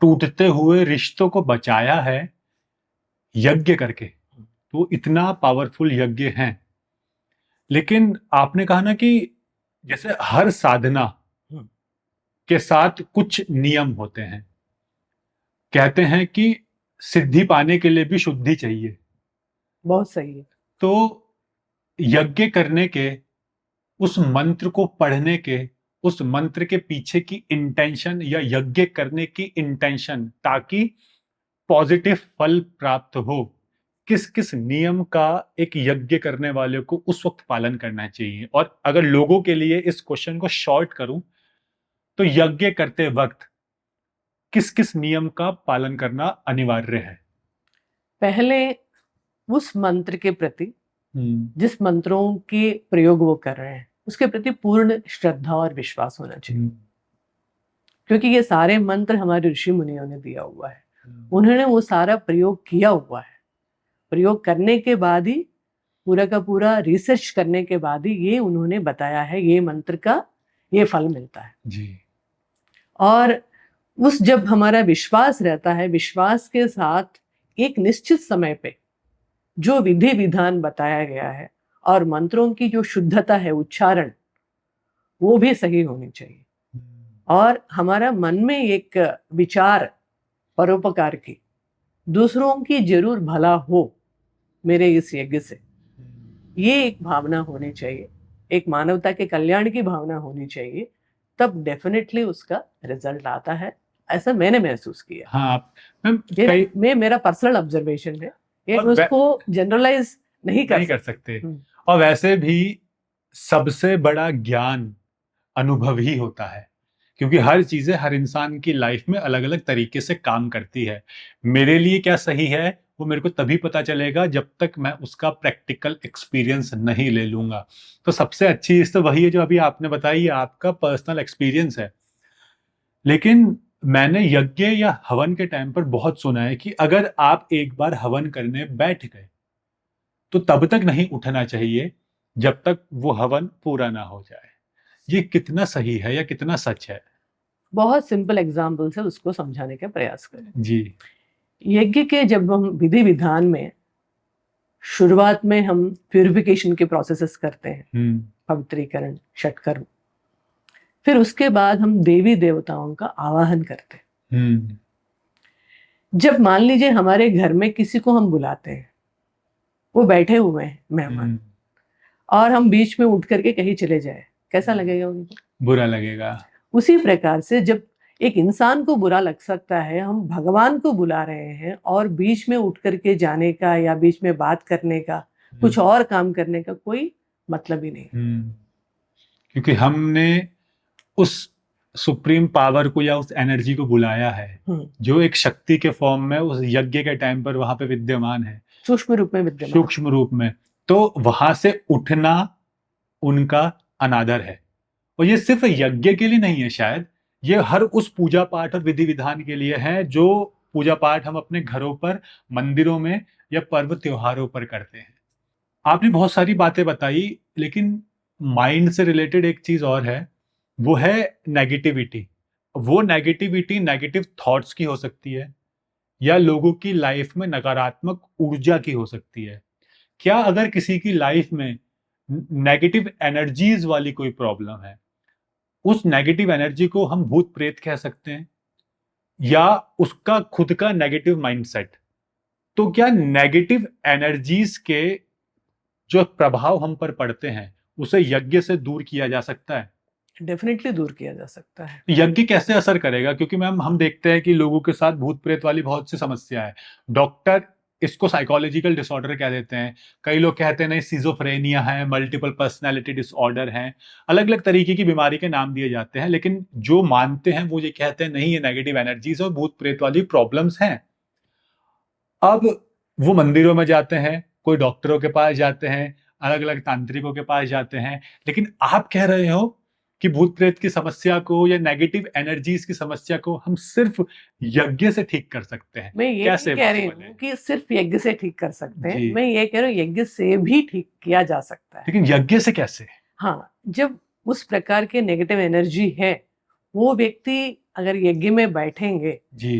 Speaker 1: टूटते हुए रिश्तों को बचाया है यज्ञ करके, तो इतना पावरफुल यज्ञ है। लेकिन आपने कहा ना कि जैसे हर साधना के साथ कुछ नियम होते हैं, कहते हैं कि सिद्धि पाने के लिए भी शुद्धि चाहिए।
Speaker 2: बहुत सही है।
Speaker 1: तो यज्ञ करने के, उस मंत्र को पढ़ने के, उस मंत्र के पीछे की इंटेंशन या यज्ञ करने की इंटेंशन, ताकि पॉजिटिव फल प्राप्त हो, किस किस नियम का एक यज्ञ करने वाले को उस वक्त पालन करना चाहिए? और अगर लोगों के लिए इस क्वेश्चन को शॉर्ट करूं तो यज्ञ करते वक्त किस किस नियम का पालन करना अनिवार्य है?
Speaker 2: पहले उस मंत्र के प्रति, जिस मंत्रों के प्रयोग वो कर रहे हैं, उसके प्रति पूर्ण श्रद्धा और विश्वास होना चाहिए। क्योंकि ये सारे मंत्र हमारे ऋषि मुनियों ने दिया हुआ है, उन्होंने वो सारा प्रयोग किया हुआ है। प्रयोग करने के बाद ही, पूरा का पूरा रिसर्च करने के बाद ही ये उन्होंने बताया है, ये मंत्र का ये फल मिलता है
Speaker 1: जी।
Speaker 2: और उस जब हमारा विश्वास रहता है, विश्वास के साथ एक निश्चित समय पे जो विधि विधान बताया गया है और मंत्रों की जो शुद्धता है, उच्चारण, वो भी सही होनी चाहिए। और हमारा मन में एक विचार परोपकार की, दूसरों की जरूर भला हो मेरे इस यज्ञ से, ये एक भावना होनी चाहिए, एक मानवता के कल्याण की भावना होनी चाहिए, तब डेफिनेटली उसका रिजल्ट आता है। ऐसा मैंने महसूस किया।
Speaker 1: हाँ मैम,
Speaker 2: ये मेरा पर्सनल ऑब्जर्वेशन है, ये उसको जनरलाइज नहीं कर
Speaker 1: सकते। और वैसे भी सबसे बड़ा ज्ञान अनुभव ही होता है, क्योंकि हर चीजें हर इंसान की लाइफ में अलग अलग तरीके से काम करती है। मेरे लिए क्या सही है वो मेरे को तभी पता चलेगा जब तक मैं उसका प्रैक्टिकल एक्सपीरियंस नहीं ले लूंगा। तो सबसे अच्छी चीज तो वही है जो अभी आपने बताई, आपका पर्सनल एक्सपीरियंस है। लेकिन मैंने यज्ञ या हवन के टाइम पर बहुत सुना है कि अगर आप एक बार हवन करने बैठ गए तो तब तक नहीं उठना चाहिए जब तक वो हवन पूरा ना हो जाए। ये कितना सही है या कितना सच है?
Speaker 2: बहुत सिंपल एग्जाम्पल से उसको समझाने का प्रयास करें।
Speaker 1: जी।
Speaker 2: यज्ञ के जब हम विधि विधान में शुरुआत में हम प्यूरिफिकेशन के प्रोसेसेस करते हैं, पवित्रीकरण, षटकर्म, फिर उसके बाद हम देवी देवताओं का आवाहन करते हैं। जब मान लीजिए हमारे घर में किसी को हम बुलाते हैं, वो बैठे हुए हैं मेहमान, और हम बीच में उठ करके कहीं चले जाए, कैसा लगेगा उनको?
Speaker 1: बुरा लगेगा। उसी
Speaker 2: प्रकार से जब एक इंसान को बुरा लग सकता है, हम भगवान को बुला रहे हैं और बीच में उठ करके जाने का या बीच में बात करने का, कुछ और काम करने का कोई मतलब ही नहीं।
Speaker 1: क्योंकि हमने उस सुप्रीम पावर को या उस एनर्जी को बुलाया है जो एक शक्ति के फॉर्म में उस यज्ञ के टाइम पर वहां पे विद्यमान है,
Speaker 2: सूक्ष्म रूप में विद्यमान,
Speaker 1: सूक्ष्म रूप में। तो वहां से उठना उनका अनादर है। और ये सिर्फ यज्ञ के लिए नहीं है, शायद ये हर उस पूजा पाठ और विधि विधान के लिए है जो पूजा पाठ हम अपने घरों पर, मंदिरों में या पर्व त्योहारों पर करते हैं। आपने बहुत सारी बातें बताई, लेकिन माइंड से रिलेटेड एक चीज और है, वो है नेगेटिविटी। वो नेगेटिविटी नेगेटिव थॉट्स की हो सकती है या लोगों की लाइफ में नकारात्मक ऊर्जा की हो सकती है। क्या अगर किसी की लाइफ में नेगेटिव एनर्जीज वाली कोई प्रॉब्लम है, उस नेगेटिव एनर्जी को हम भूत प्रेत कह सकते हैं, या उसका खुद का नेगेटिव माइंडसेट? तो क्या नेगेटिव एनर्जीज के जो प्रभाव हम पर पड़ते हैं उसे यज्ञ से दूर किया जा सकता है?
Speaker 2: डेफिनेटली दूर किया जा सकता है।
Speaker 1: यज्ञ कैसे असर करेगा? क्योंकि मैम हम देखते हैं कि लोगों के साथ भूत प्रेत वाली बहुत सी समस्या है। डॉक्टर इसको साइकोलॉजिकल डिसऑर्डर कह देते हैं, कई लोग कहते हैं नहीं सिजोफ्रेनिया है, मल्टीपल पर्सनैलिटी डिसऑर्डर है, अलग अलग तरीके की बीमारी के नाम दिए जाते हैं। लेकिन जो मानते हैं वो ये कहते हैं नहीं, ये नेगेटिव एनर्जीज और भूत प्रेत वाली प्रॉब्लम्स हैं। अब वो मंदिरों में जाते हैं, कोई डॉक्टरों के पास जाते हैं, अलग अलग तांत्रिकों के पास जाते हैं, लेकिन आप कह रहे हो कि भूत प्रेत की समस्या को या नेगेटिव एनर्जीज की समस्या को हम सिर्फ यज्ञ से ठीक कर सकते हैं।
Speaker 2: मैं ये
Speaker 1: कैसे
Speaker 2: नहीं कह रही
Speaker 1: possible है?
Speaker 2: हूँ कि सिर्फ यज्ञ से ठीक कर सकते हैं,
Speaker 1: जी।
Speaker 2: मैं ये कह रही हूँ यज्ञ से भी ठीक किया जा सकता है।
Speaker 1: लेकिन यज्ञ से कैसे?
Speaker 2: हाँ, जब उस प्रकार के नेगेटिव एनर्जी है, वो व्यक्ति अगर यज्ञ में बैठेंगे,
Speaker 1: जी।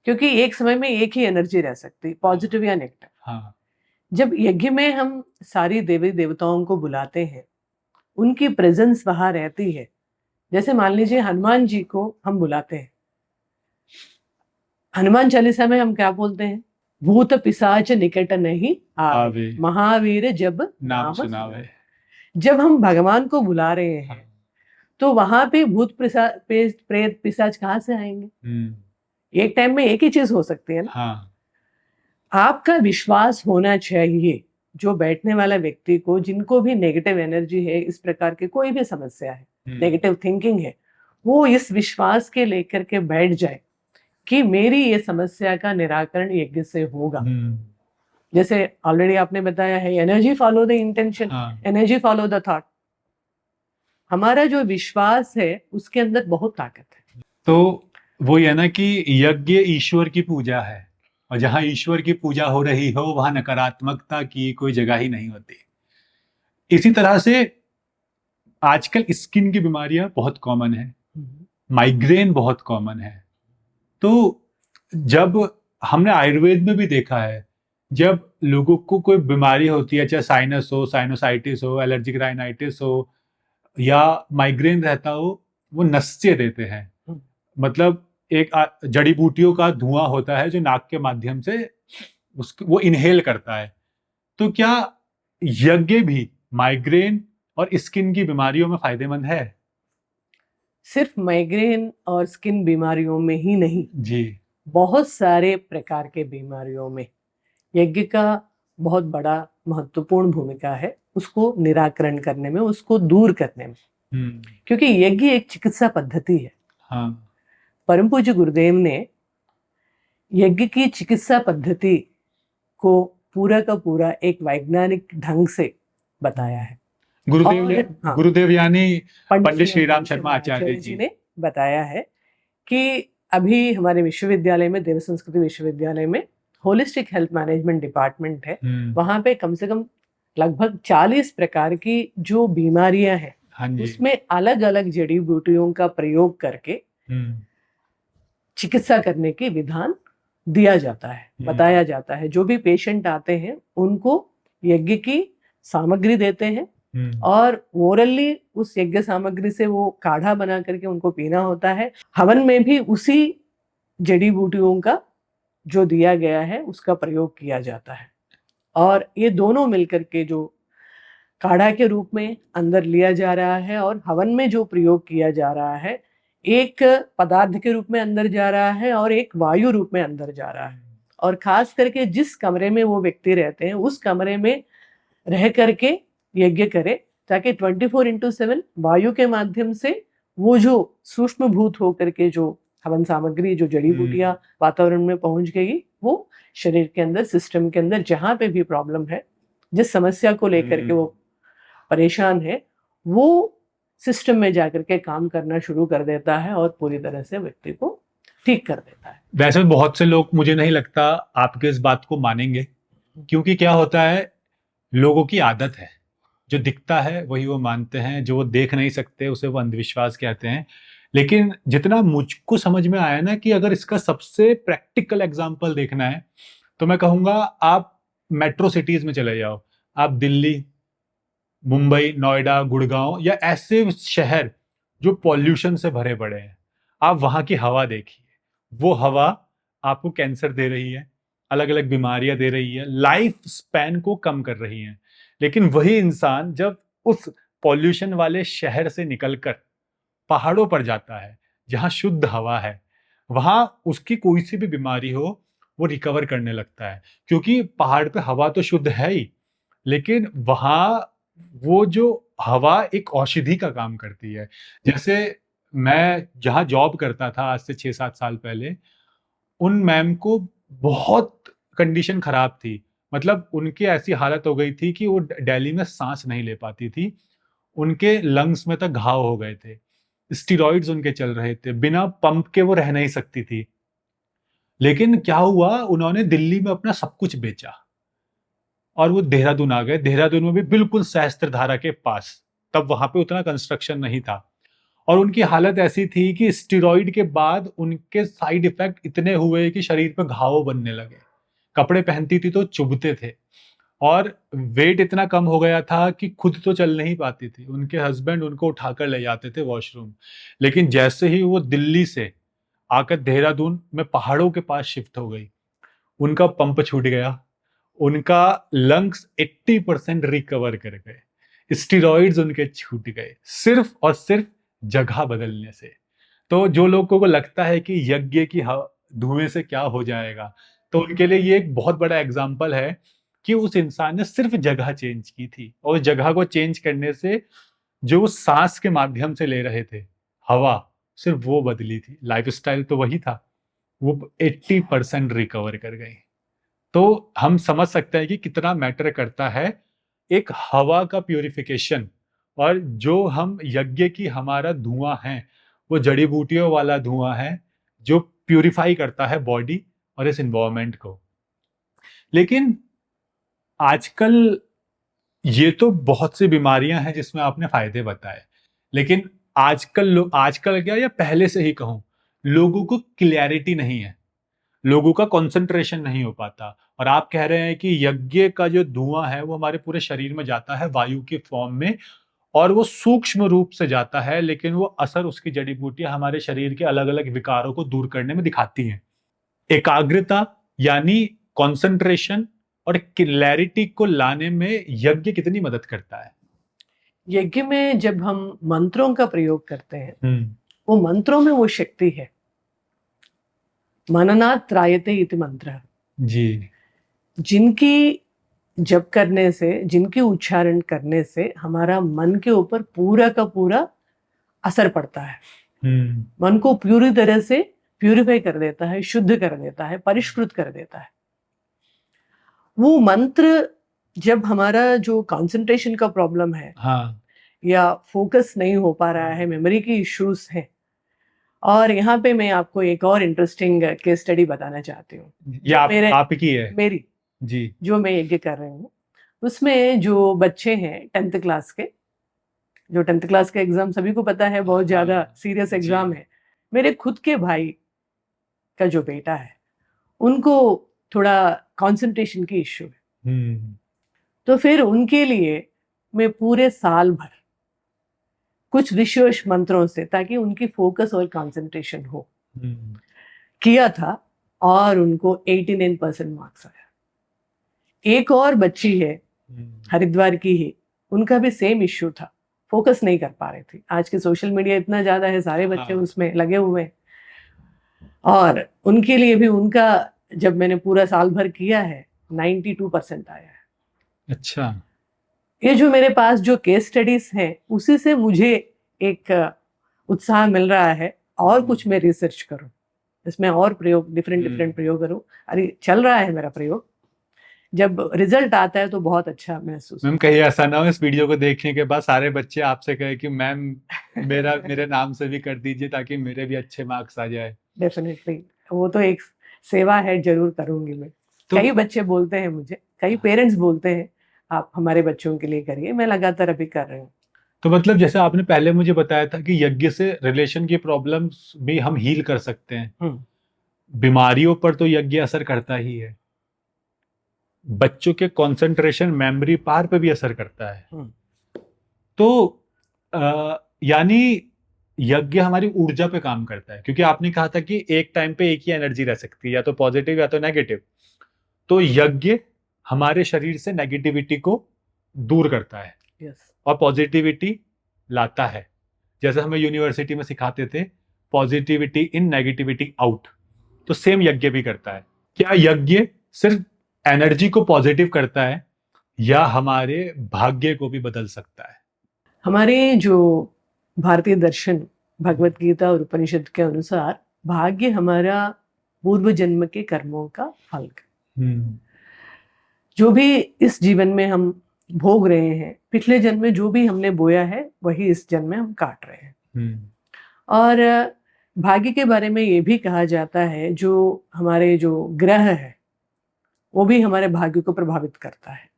Speaker 2: क्योंकि एक समय में एक ही एनर्जी रह सकती, पॉजिटिव या नेगेटिव।
Speaker 1: हाँ।
Speaker 2: जब यज्ञ में हम सारी देवी देवताओं को बुलाते हैं, उनकी प्रेजेंस वहां रहती है। जैसे मान लीजिए हनुमान जी को हम बुलाते हैं, हनुमान चालीसा में हम क्या बोलते हैं? भूत पिशाच निकट नहीं आवे,
Speaker 1: आवे,
Speaker 2: महावीर जब
Speaker 1: नाम सुनावे।
Speaker 2: जब हम भगवान को बुला रहे हैं, तो वहां पे भूत प्रेत पिशाच कहाँ से आएंगे? एक टाइम में एक ही चीज हो सकती है ना।
Speaker 1: हाँ।
Speaker 2: आपका विश्वास होना चाहिए जो बैठने वाला व्यक्ति को, जिनको भी नेगेटिव एनर्जी है, इस प्रकार की कोई भी समस्या है, नेगेटिव थिंकिंग है, वो इस विश्वास के लेकर के बैठ जाए कि मेरी ये समस्या का निराकरण यज्ञ से होगा। जैसे ऑलरेडी आपने बताया है, energy follow the intention, energy follow the thought. हमारा जो विश्वास है उसके अंदर बहुत ताकत है।
Speaker 1: तो वो ये ना कि यज्ञ ईश्वर की पूजा है, और जहां ईश्वर की पूजा हो रही हो वहां नकारात्मकता की कोई जगह ही नहीं होती। इसी तरह से आजकल स्किन की बीमारियां बहुत कॉमन है, माइग्रेन बहुत कॉमन है। तो जब हमने आयुर्वेद में भी देखा है, जब लोगों को कोई बीमारी होती है, चाहे साइनस हो, साइनोसाइटिस हो, एलर्जिक राइनाइटिस हो या माइग्रेन रहता हो, वो नस्से देते हैं। मतलब एक जड़ी बूटियों का धुआं होता है जो नाक के माध्यम से वो इनहेल करता है। तो क्या यज्ञ भी माइग्रेन और स्किन की बीमारियों में फायदेमंद है?
Speaker 2: सिर्फ माइग्रेन और स्किन बीमारियों में ही नहीं
Speaker 1: जी,
Speaker 2: बहुत सारे प्रकार के बीमारियों में यज्ञ का बहुत बड़ा महत्वपूर्ण भूमिका है, उसको निराकरण करने में, उसको दूर करने में। क्योंकि यज्ञ एक चिकित्सा पद्धति है।
Speaker 1: हाँ।
Speaker 2: परम पूज्य गुरुदेव ने यज्ञ की चिकित्सा पद्धति को पूरा का पूरा एक वैज्ञानिक ढंग से बताया है।
Speaker 1: गुरुदेव यानी पंडित श्री राम शर्मा आचार्य जी
Speaker 2: ने बताया है कि अभी हमारे विश्वविद्यालय में, देव संस्कृति विश्वविद्यालय में होलिस्टिक हेल्थ मैनेजमेंट डिपार्टमेंट है। वहां पे कम से कम लगभग 40 प्रकार की जो बीमारियां हैं, उसमें अलग अलग जड़ी बूटियों का प्रयोग करके चिकित्सा करने की विधान दिया जाता है, बताया जाता है। जो भी पेशेंट आते हैं उनको यज्ञ की सामग्री देते हैं और ओरली उस यज्ञ सामग्री से वो काढ़ा बना करके उनको पीना होता है। हवन में भी उसी जड़ी बूटियों का जो दिया गया है उसका प्रयोग किया जाता है, और ये दोनों मिलकर के जो काढ़ा के रूप में अंदर लिया जा रहा है और हवन में जो प्रयोग किया जा रहा है, एक पदार्थ के रूप में अंदर जा रहा है और एक वायु रूप में अंदर जा रहा है। और खास करके जिस कमरे में वो व्यक्ति रहते हैं उस कमरे में रह करके यज्ञ करे, ताकि 24/7 वायु के माध्यम से वो जो सूक्ष्म भूत होकर के जो हवन सामग्री, जो जड़ी बूटियां वातावरण में पहुंच गई, वो शरीर के अंदर, सिस्टम के अंदर जहां पे भी प्रॉब्लम है, जिस समस्या को लेकर के वो परेशान है, वो सिस्टम में जाकर के काम करना शुरू कर देता है और पूरी तरह से व्यक्ति को ठीक कर देता है।
Speaker 1: वैसे बहुत से लोग, मुझे नहीं लगता आपके इस बात को मानेंगे, क्योंकि क्या होता है, लोगों की आदत है, जो दिखता है वही वो मानते हैं, जो वो देख नहीं सकते उसे वो अंधविश्वास कहते हैं। लेकिन जितना मुझको समझ में आया ना, कि अगर इसका सबसे प्रैक्टिकल एग्जांपल देखना है, तो मैं कहूंगा आप मेट्रो सिटीज में चले जाओ। आप दिल्ली, मुंबई, नोएडा, गुड़गांव या ऐसे शहर जो पॉल्यूशन से भरे पड़े हैं, आप वहां की हवा देखिए। वो हवा आपको कैंसर दे रही है, अलग अलग बीमारियां दे रही है, लाइफ स्पैन को कम कर रही है। लेकिन वही इंसान जब उस पॉल्यूशन वाले शहर से निकलकर पहाड़ों पर जाता है, जहां शुद्ध हवा है, वहां उसकी कोई सी भी बीमारी हो, वो रिकवर करने लगता है। क्योंकि पहाड़ पे हवा तो शुद्ध है ही, लेकिन वहां वो जो हवा एक औषधि का काम करती है। जैसे मैं जहाँ जॉब करता था आज से 6-7 साल पहले, उन मैम को बहुत कंडीशन खराब थी। मतलब उनकी ऐसी हालत हो गई थी कि वो दिल्ली में सांस नहीं ले पाती थी। उनके लंग्स में तक घाव हो गए थे। स्टीरॉइड्स उनके चल रहे थे, बिना पंप के वो रह नहीं सकती थी। लेकिन क्या हुआ, उन्होंने दिल्ली में अपना सब कुछ बेचा और वो देहरादून आ गए। देहरादून में भी बिल्कुल सहस्त्रधारा के पास, तब वहां पे उतना कंस्ट्रक्शन नहीं था। और उनकी हालत ऐसी थी कि स्टीरॉइड के बाद उनके साइड इफेक्ट इतने हुए कि शरीर पे घाव बनने लगे। कपड़े पहनती थी तो चुभते थे, और वेट इतना कम हो गया था कि खुद तो चल नहीं पाती थी। उनके हस्बैंड उनको उठाकर ले जाते थे वॉशरूम। लेकिन जैसे ही वो दिल्ली से आकर देहरादून में पहाड़ों के पास शिफ्ट हो गई, उनका पंप छूट गया, उनका लंग्स 80% रिकवर कर गए, स्टीरॉइड्स उनके छूट गए, सिर्फ और सिर्फ जगह बदलने से। तो जो लोगों को लगता है कि यज्ञ की धुएं से क्या हो जाएगा, तो उनके लिए ये एक बहुत बड़ा एग्जाम्पल है कि उस इंसान ने सिर्फ जगह चेंज की थी, और उस जगह को चेंज करने से जो वो सांस के माध्यम से ले रहे थे हवा, सिर्फ वो बदली थी। लाइफस्टाइल तो वही था, वो 80% रिकवर कर गई। तो हम समझ सकते हैं कि कितना मैटर करता है एक हवा का प्यूरिफिकेशन। और जो हम यज्ञ की हमारा धुआं है, वो जड़ी बूटियों वाला धुआं है, जो प्यूरिफाई करता है बॉडी और इस इन्वायरमेंट को। लेकिन आजकल ये तो बहुत सी बीमारियां हैं जिसमें आपने फायदे बताए, लेकिन आजकल क्या, या पहले से ही कहूं, लोगों को क्लैरिटी नहीं है, लोगों का कंसंट्रेशन नहीं हो पाता। और आप कह रहे हैं कि यज्ञ का जो धुआं है वो हमारे पूरे शरीर में जाता है वायु के फॉर्म में, और वो सूक्ष्म रूप से जाता है, लेकिन वो असर उसकी जड़ी बूटियां हमारे शरीर के अलग अलग विकारों को दूर करने में दिखाती हैं। एकाग्रता यानी कंसंट्रेशन और क्लैरिटी को लाने में यज्ञ कितनी मदद करता है?
Speaker 2: यज्ञ में जब हम मंत्रों का प्रयोग करते हैं, वो मंत्रों में वो शक्ति है। मननात् त्रायते इति मंत्र
Speaker 1: जी।
Speaker 2: जिनकी जप करने से, जिनकी उच्चारण करने से हमारा मन के ऊपर पूरा का पूरा असर पड़ता है। मन को पूरी तरह से प्यूरिफाई कर देता है, शुद्ध कर देता है, परिष्कृत कर देता है। वो मंत्र जब हमारा जो कंसंट्रेशन का प्रॉब्लम है,
Speaker 1: हाँ,
Speaker 2: या फोकस नहीं हो पा रहा है, मेमोरी की इश्यूज हैं, और यहाँ पे मैं आपको एक और इंटरेस्टिंग केस स्टडी बताना चाहती हूँ।
Speaker 1: ये आप की है?
Speaker 2: मेरी
Speaker 1: जी।
Speaker 2: जो मैं यज्ञ कर रही हूँ, उसमें जो बच्चे हैं 10th क्लास के, जो 10th क्लास का एग्जाम सभी को पता है बहुत ज्यादा सीरियस एग्जाम है। मेरे खुद के भाई का जो बेटा है, उनको थोड़ा कंसंट्रेशन की इश्यू है। तो फिर उनके लिए मैं पूरे साल भर कुछ विशेष मंत्रों से, ताकि उनकी फोकस और कंसंट्रेशन हो, किया था, और उनको 89% मार्क्स आया। एक और बच्ची है हरिद्वार की ही, उनका भी सेम इश्यू था, फोकस नहीं कर पा रही थी। आज के सोशल मीडिया इतना ज्यादा है, सारे बच्चे उसमें लगे हुए हैं, और उनके लिए भी उनका जब मैंने पूरा साल भर किया है 92% आया है।
Speaker 1: अच्छा।
Speaker 2: ये जो मेरे पास जो केस स्टडीज हैं, उसी से मुझे एक उत्साह मिल रहा है, और कुछ मैं रिसर्च करूं इसमें, और प्रयोग डिफरेंट प्रयोग करूं। अरे चल रहा है मेरा प्रयोग, जब रिजल्ट आता है तो बहुत अच्छा महसूस
Speaker 1: मैम कहीं ऐसा ना हो इस वीडियो को देखने के बाद सारे बच्चे आपसे कहे कि मैम मेरे नाम से भी कर दीजिए ताकि मेरे भी अच्छे मार्क्स आ जाए।
Speaker 2: डेफिनेटली वो तो एक सेवा है, जरूर करूंगी मैं।
Speaker 1: तो
Speaker 2: कई बच्चे बोलते हैं मुझे, कई पेरेंट्स बोलते हैं आप हमारे बच्चों के लिए करिए, मैं लगातार अभी कर रही हूँ।
Speaker 1: तो मतलब जैसे आपने पहले मुझे बताया था कि यज्ञ से रिलेशन की प्रॉब्लम्स भी हम हील कर सकते हैं, बीमारियों पर तो यज्ञ असर करता ही है, बच्चों के कंसंट्रेशन मेमोरी पावर पे भी असर करता है। तो यानी यज्ञ हमारी ऊर्जा पे काम करता है, क्योंकि आपने कहा था कि एक टाइम पे एक ही एनर्जी रह सकती है, या तो पॉजिटिव या तो नेगेटिव। तो यज्ञ हमारे शरीर से नेगेटिविटी को दूर करता है और पॉजिटिविटी लाता है। जैसे हमें यूनिवर्सिटी में सिखाते थे पॉजिटिविटी इन नेगेटिविटी आउट, तो सेम यज्ञ भी करता है। क्या यज्ञ सिर्फ एनर्जी को पॉजिटिव करता है या हमारे भाग्य को भी बदल सकता है?
Speaker 2: हमारे जो भारतीय दर्शन, भगवत गीता और उपनिषद के अनुसार भाग्य हमारा पूर्व जन्म के कर्मों का फल है। जो भी इस जीवन में हम भोग रहे हैं, पिछले जन्म में जो भी हमने बोया है वही इस जन्म में हम काट रहे हैं। और भाग्य के बारे में ये भी कहा जाता है जो हमारे जो ग्रह है वो भी हमारे भाग्य को प्रभावित करता है।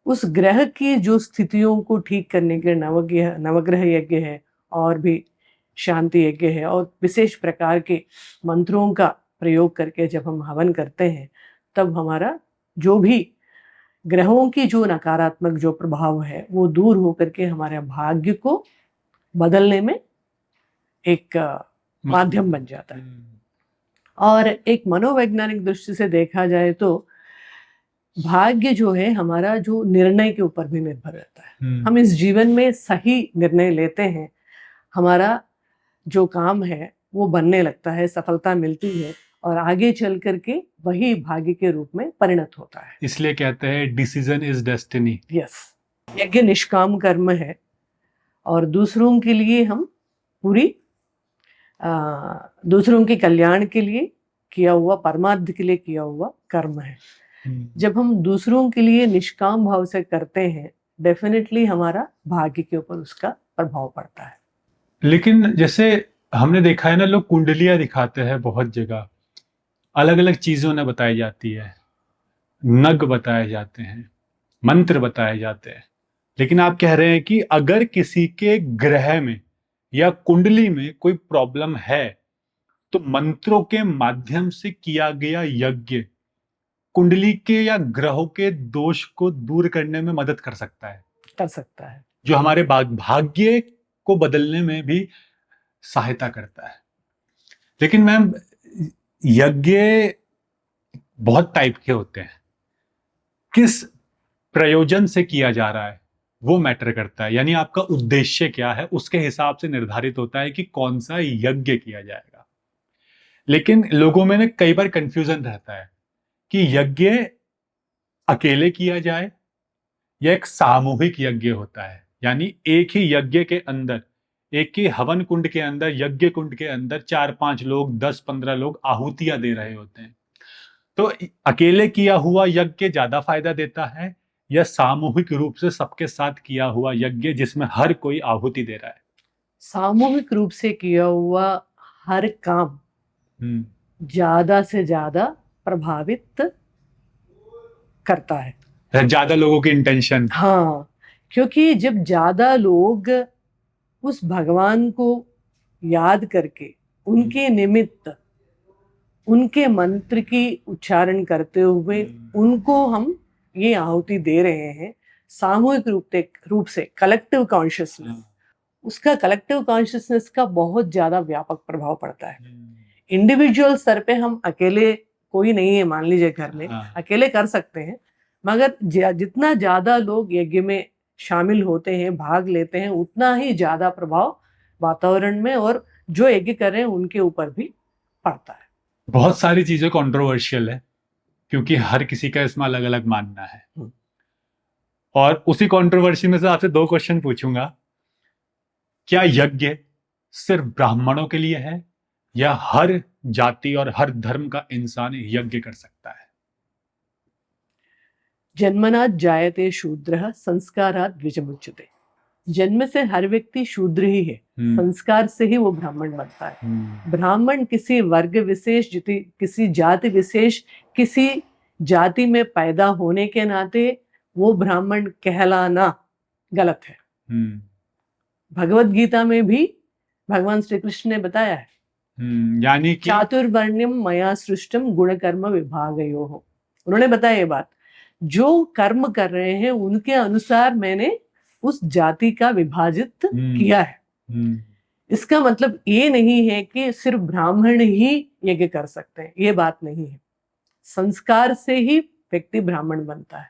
Speaker 2: उस ग्रह की जो स्थितियों को ठीक करने के लिए नवग्रह यज्ञ है और भी शांति यज्ञ है और विशेष प्रकार के मंत्रों का प्रयोग करके जब हम हवन करते हैं तब हमारा जो भी ग्रहों की जो नकारात्मक जो प्रभाव है वो दूर होकर के हमारे भाग्य को बदलने में एक माध्यम बन जाता है। और एक मनोवैज्ञानिक दृष्टि से देखा जाए तो भाग्य जो है हमारा जो निर्णय के ऊपर भी निर्भर रहता है। हम इस जीवन में सही निर्णय लेते हैं, हमारा जो काम है वो बनने लगता है, सफलता मिलती है और आगे चल करके वही भाग्य के रूप में परिणत होता है।
Speaker 1: इसलिए कहते हैं डिसीजन इज डेस्टिनी।
Speaker 2: यस, यज्ञ निष्काम कर्म है और दूसरों के लिए हम पूरी दूसरों के कल्याण के लिए किया हुआ, परमार्थ के लिए किया हुआ कर्म है। जब हम दूसरों के लिए निष्काम भाव से करते हैं डेफिनेटली हमारा भाग्य के ऊपर उसका प्रभाव पड़ता है।
Speaker 1: लेकिन जैसे हमने देखा है ना, लोग कुंडलियां दिखाते हैं बहुत जगह, अलग अलग चीजों ने बताई जाती है, नग बताए जाते हैं, मंत्र बताए जाते हैं, लेकिन आप कह रहे हैं कि अगर किसी के ग्रह में या कुंडली में कोई प्रॉब्लम है तो मंत्रों के माध्यम से किया गया यज्ञ कुंडली के या ग्रहों के दोष को दूर करने में मदद कर सकता है, जो हमारे भाग्य को बदलने में भी सहायता करता है। लेकिन मैम यज्ञ बहुत टाइप के होते हैं, किस प्रयोजन से किया जा रहा है वो मैटर करता है, यानी आपका उद्देश्य क्या है उसके हिसाब से निर्धारित होता है कि कौन सा यज्ञ किया जाएगा। लेकिन लोगों में कई बार कंफ्यूजन रहता है कि यज्ञ अकेले किया जाए या एक सामूहिक यज्ञ होता है, यानी एक ही यज्ञ के अंदर, एक ही हवन कुंड के अंदर, यज्ञ कुंड के अंदर 4-5 लोग, 10-15 लोग आहुतियां दे रहे होते हैं। तो अकेले किया हुआ यज्ञ ज्यादा फायदा देता है या सामूहिक रूप से सबके साथ किया हुआ यज्ञ जिसमें हर कोई आहुति दे रहा है?
Speaker 2: सामूहिक रूप से किया हुआ हर काम ज्यादा से ज्यादा प्रभावित करता है,
Speaker 1: ज्यादा लोगों की इंटेंशन।
Speaker 2: हाँ, क्योंकि जब ज्यादा लोग उस भगवान को याद करके उनके निमित्त उनके मंत्र की उच्चारण करते हुए उनको हम ये आहुति दे रहे हैं, सामूहिक रूप से कलेक्टिव कॉन्शियसनेस, उसका कलेक्टिव कॉन्शियसनेस का बहुत ज्यादा व्यापक प्रभाव पड़ता है। इंडिविजुअल स्तर पे हम अकेले, कोई नहीं है मान लीजिए घर में, अकेले कर सकते हैं, मगर जितना ज्यादा लोग यज्ञ में शामिल होते हैं, भाग लेते हैं, उतना ही ज्यादा प्रभाव वातावरण में और जो यज्ञ कर रहे हैं उनके ऊपर भी पड़ता है।
Speaker 1: बहुत सारी चीजें कंट्रोवर्शियल है क्योंकि हर किसी का इसमें अलग अलग मानना है, और उसी कंट्रोवर्सी में से आपसे 2 क्वेश्चन पूछूंगा। क्या यज्ञ सिर्फ ब्राह्मणों के लिए है या हर जाति और हर धर्म का इंसान यज्ञ कर सकता है?
Speaker 2: जन्मनात् जायते शूद्रः संस्कारात् द्विजमुच्यते। जन्म से हर व्यक्ति शूद्र ही है, संस्कार से ही वो ब्राह्मण बनता है। ब्राह्मण किसी वर्ग विशेष, किसी जाति विशेष, किसी जाति में पैदा होने के नाते वो ब्राह्मण कहलाना गलत है। भगवत गीता में भी भगवान श्री कृष्ण ने बताया है,
Speaker 1: यानी कि
Speaker 2: चातुर्वर्ण्यम मया सृष्टम गुण कर्म विभागयोः। उन्होंने बताया ये बात, जो कर्म कर रहे हैं उनके अनुसार मैंने उस जाति का विभाजित किया है। इसका मतलब ये नहीं है कि सिर्फ ब्राह्मण ही यज्ञ कर सकते हैं, ये बात नहीं है। संस्कार से ही व्यक्ति ब्राह्मण बनता है।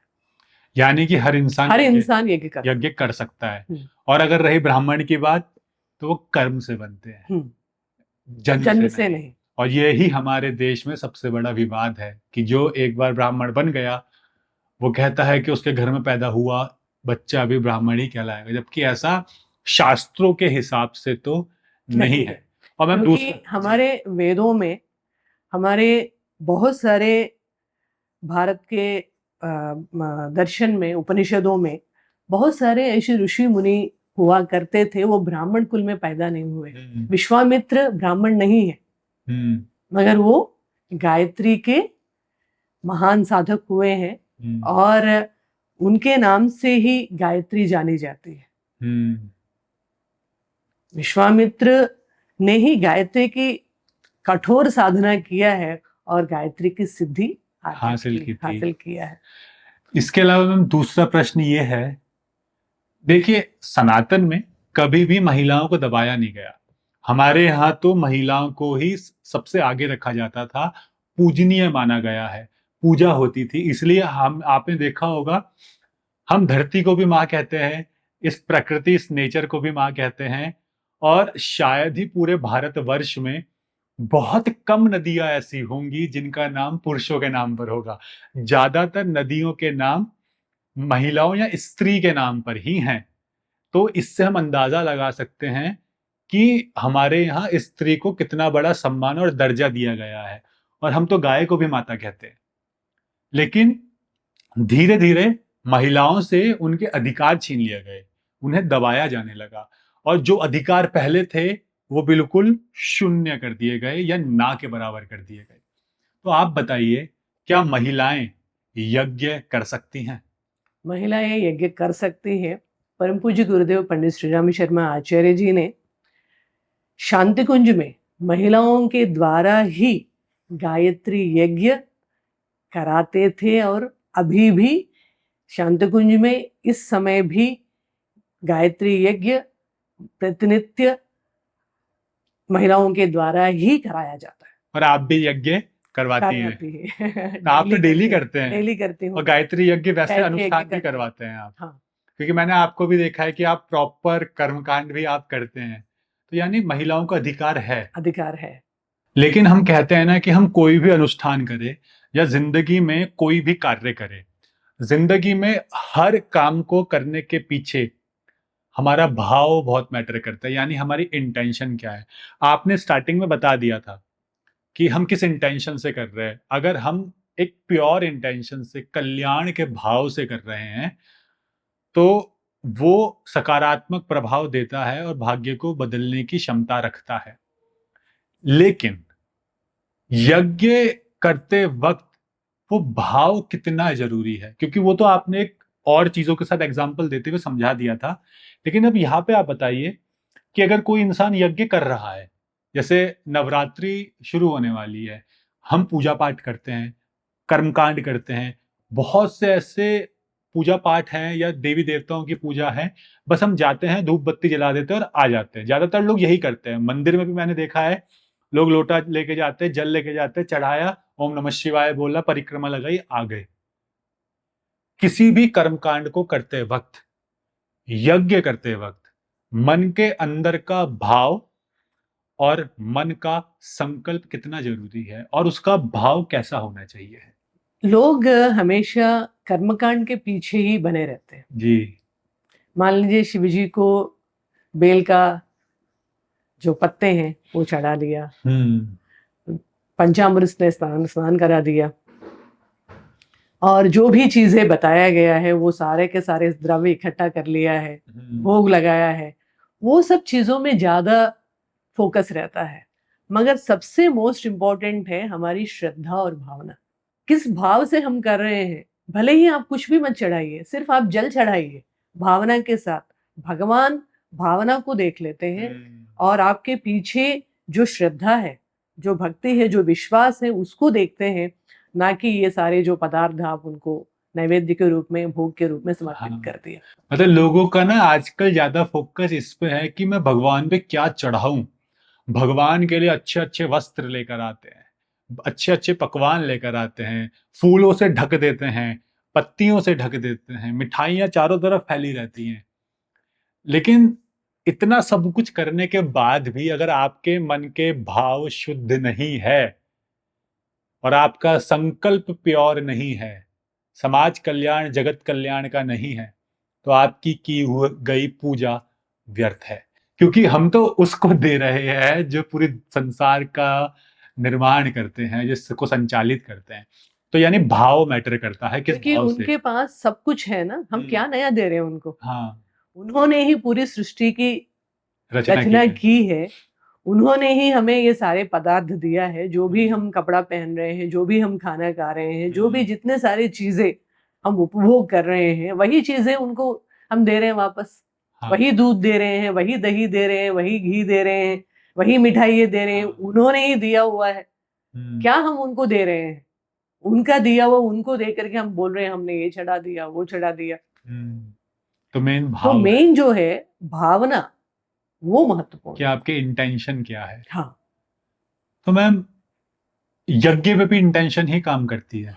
Speaker 1: यानी कि हर इंसान
Speaker 2: यज्ञ
Speaker 1: कर सकता है। और अगर रही ब्राह्मण की बात, तो वो कर्म से बनते हैं, जन्म से नहीं। और यही हमारे देश में सबसे बड़ा विवाद है कि जो एक बार ब्राह्मण बन गया वो कहता है कि उसके घर में पैदा हुआ बच्चा भी ब्राह्मण ही कहलाएगा, जबकि ऐसा शास्त्रों के हिसाब से तो नहीं है। और मैं
Speaker 2: क्योंकि हमारे वेदों में, हमारे बहुत सारे भारत के दर्शन में, उपनिषदों में बहुत सारे ऐसे ऋषि मुनि हुआ करते थे, वो ब्राह्मण कुल में पैदा नहीं हुए। विश्वामित्र ब्राह्मण नहीं है, मगर वो गायत्री के महान साधक हुए हैं और उनके नाम से ही गायत्री जानी जाती है। विश्वामित्र ने ही गायत्री की कठोर साधना किया है और गायत्री की सिद्धि हासिल किया है।
Speaker 1: इसके अलावा दूसरा प्रश्न ये है, देखिए सनातन में कभी भी महिलाओं को दबाया नहीं गया। हमारे यहाँ तो महिलाओं को ही सबसे आगे रखा जाता था, पूजनीय माना गया है, पूजा होती थी। इसलिए आपने देखा होगा, हम धरती को भी माँ कहते हैं, इस प्रकृति, इस नेचर को भी माँ कहते हैं। और शायद ही पूरे भारतवर्ष में बहुत कम नदियां ऐसी होंगी जिनका नाम पुरुषों के नाम पर होगा। ज्यादातर नदियों के नाम महिलाओं या स्त्री के नाम पर ही हैं। तो इससे हम अंदाजा लगा सकते हैं कि हमारे यहाँ स्त्री को कितना बड़ा सम्मान और दर्जा दिया गया है। और हम तो गाय को भी माता कहते हैं। लेकिन धीरे धीरे महिलाओं से उनके अधिकार छीन लिए गए, उन्हें दबाया जाने लगा, और जो अधिकार पहले थे वो बिल्कुल शून्य कर दिए गए या ना के बराबर कर दिए गए। तो आप बताइए, क्या महिलाएं यज्ञ कर सकती हैं?
Speaker 2: महिलाएं यज्ञ कर सकती हैं। परम पूज्य गुरुदेव पंडित श्री राम शर्मा आचार्य जी ने शांति कुंज में महिलाओं के द्वारा ही गायत्री यज्ञ कराते थे, और अभी भी शांति कुंज में इस समय भी गायत्री यज्ञ प्रतिनित्य महिलाओं के द्वारा ही कराया जाता है।
Speaker 1: और आप भी यज्ञ करवाती हैं? आप तो डेली करते हैं।
Speaker 2: डेली करती हूँ।
Speaker 1: और गायत्री यज्ञ वैसे अनुष्ठान भी करवाते हैं आप?
Speaker 2: हाँ।
Speaker 1: क्योंकि मैंने आपको भी देखा है कि आप प्रॉपर कर्मकांड भी आप करते हैं। तो यानी महिलाओं का अधिकार है। लेकिन हम कहते हैं ना कि हम कोई भी अनुष्ठान करें या जिंदगी में कोई भी कार्य करें, जिंदगी में हर काम को करने के पीछे हमारा भाव बहुत मैटर करता है, यानी हमारी इंटेंशन क्या है। आपने स्टार्टिंग में बता दिया था कि हम किस इंटेंशन से कर रहे हैं। अगर हम एक प्योर इंटेंशन से, कल्याण के भाव से कर रहे हैं, तो वो सकारात्मक प्रभाव देता है और भाग्य को बदलने की क्षमता रखता है। लेकिन यज्ञ करते वक्त वो भाव कितना जरूरी है, क्योंकि वो तो आपने एक और चीजों के साथ एग्जाम्पल देते हुए समझा दिया था। लेकिन अब यहाँ पे आप बताइए कि अगर कोई इंसान यज्ञ कर रहा है, जैसे नवरात्रि शुरू होने वाली है, हम पूजा पाठ करते हैं, कर्मकांड करते हैं, बहुत से ऐसे पूजा पाठ हैं या देवी देवताओं की पूजा है, बस हम जाते हैं, धूप बत्ती जला देते हैं और आ जाते हैं। ज्यादातर लोग यही करते हैं। मंदिर में भी मैंने देखा है, लोग लोटा लेके जाते हैं, जल लेके जाते हैं, चढ़ाया, ओम नमः शिवाय बोला, परिक्रमा लगाई, आ गए। किसी भी कर्मकांड को करते वक्त, यज्ञ करते वक्त, मन के अंदर का भाव और मन का संकल्प कितना जरूरी है और उसका भाव कैसा होना चाहिए?
Speaker 2: लोग हमेशा कर्मकांड के पीछे ही बने रहते हैं
Speaker 1: जी।
Speaker 2: मान लीजिए शिव जी को बेल का जो पत्ते हैं वो चढ़ा दिया, पंचामृत ने स्नान करा दिया, और जो भी चीजें बताया गया है वो सारे के सारे द्रव्य इकट्ठा कर लिया है, भोग लगाया है, वो सब चीजों में ज्यादा फोकस रहता है। मगर सबसे मोस्ट इम्पोर्टेंट है हमारी श्रद्धा और भावना। किस भाव से हम कर रहे हैं। भले ही आप कुछ भी मत चढ़ाइए, सिर्फ आप जल चढ़ाइए भावना के साथ। भगवान भावना को देख लेते हैं और आपके पीछे जो श्रद्धा है, जो भक्ति है, जो विश्वास है, उसको देखते हैं, ना कि ये सारे जो पदार्थ आप उनको नैवेद्य के रूप में, भोग के रूप में समर्पित
Speaker 1: हाँ।
Speaker 2: कर दिया।
Speaker 1: मतलब लोगों का ना आजकल ज्यादा फोकस इस पे है कि मैं भगवान पे क्या चढ़ाऊं। भगवान के लिए अच्छे अच्छे वस्त्र लेकर आते हैं, अच्छे अच्छे पकवान लेकर आते हैं, फूलों से ढक देते हैं, पत्तियों से ढक देते हैं, मिठाइयां चारों तरफ फैली रहती हैं। लेकिन इतना सब कुछ करने के बाद भी अगर आपके मन के भाव शुद्ध नहीं है और आपका संकल्प प्योर नहीं है, समाज कल्याण जगत कल्याण का नहीं है, तो आपकी की हुई गई पूजा व्यर्थ है। क्योंकि हम तो उसको दे रहे हैं जो पूरे संसार का निर्माण करते हैं, जिसको संचालित करते हैं। तो यानी भाव मैटर करता है, किस
Speaker 2: क्योंकि
Speaker 1: भाव से।
Speaker 2: उनके पास सब कुछ है ना, हम क्या नया दे रहे हैं उनको।
Speaker 1: हाँ,
Speaker 2: उन्होंने ही पूरी सृष्टि की
Speaker 1: रचना
Speaker 2: रचना की है। उन्होंने ही हमें ये सारे पदार्थ दिया है, जो भी हम कपड़ा पहन रहे हैं, जो भी हम खाना खा रहे हैं, जो भी जितने सारी चीजें हम उपभोग कर रहे हैं, वही चीजें उनको हम दे रहे हैं वापस।
Speaker 1: हाँ।
Speaker 2: वही दूध दे रहे हैं, वही दही दे रहे हैं, वही घी दे रहे हैं, वही मिठाई दे रहे हैं।
Speaker 1: हाँ।
Speaker 2: उन्होंने ही दिया हुआ है, क्या हम उनको दे रहे हैं? उनका दिया हुआ उनको दे करके हम बोल रहे हैं हमने ये चढ़ा दिया, वो चढ़ा दिया।
Speaker 1: तो मेन
Speaker 2: तो
Speaker 1: भाव है
Speaker 2: मेन जो है भावना, वो महत्वपूर्ण
Speaker 1: कि
Speaker 2: है।
Speaker 1: आपके इंटेंशन क्या है।
Speaker 2: हाँ,
Speaker 1: तो मैम, यज्ञ में भी इंटेंशन ही काम करती है।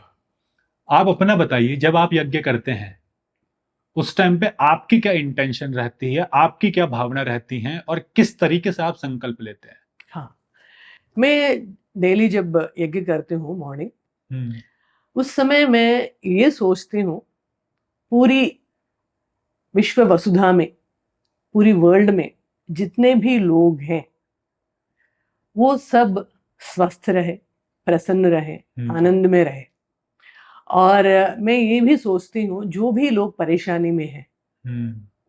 Speaker 1: आप अपना बताइए, जब आप यज्ञ करते हैं उस टाइम पे आपकी क्या इंटेंशन रहती है, आपकी क्या भावना रहती हैं, और किस तरीके से आप संकल्प लेते हैं।
Speaker 2: हाँ। मैं डेली जब यज्ञ करती हूँ मॉर्निंग, उस समय मैं ये सोचती हूँ पूरी विश्व वसुधा में, पूरी वर्ल्ड में जितने भी लोग हैं वो सब स्वस्थ रहे, प्रसन्न रहे, आनंद में रहे। और मैं ये भी सोचती हूँ जो भी लोग परेशानी में हैं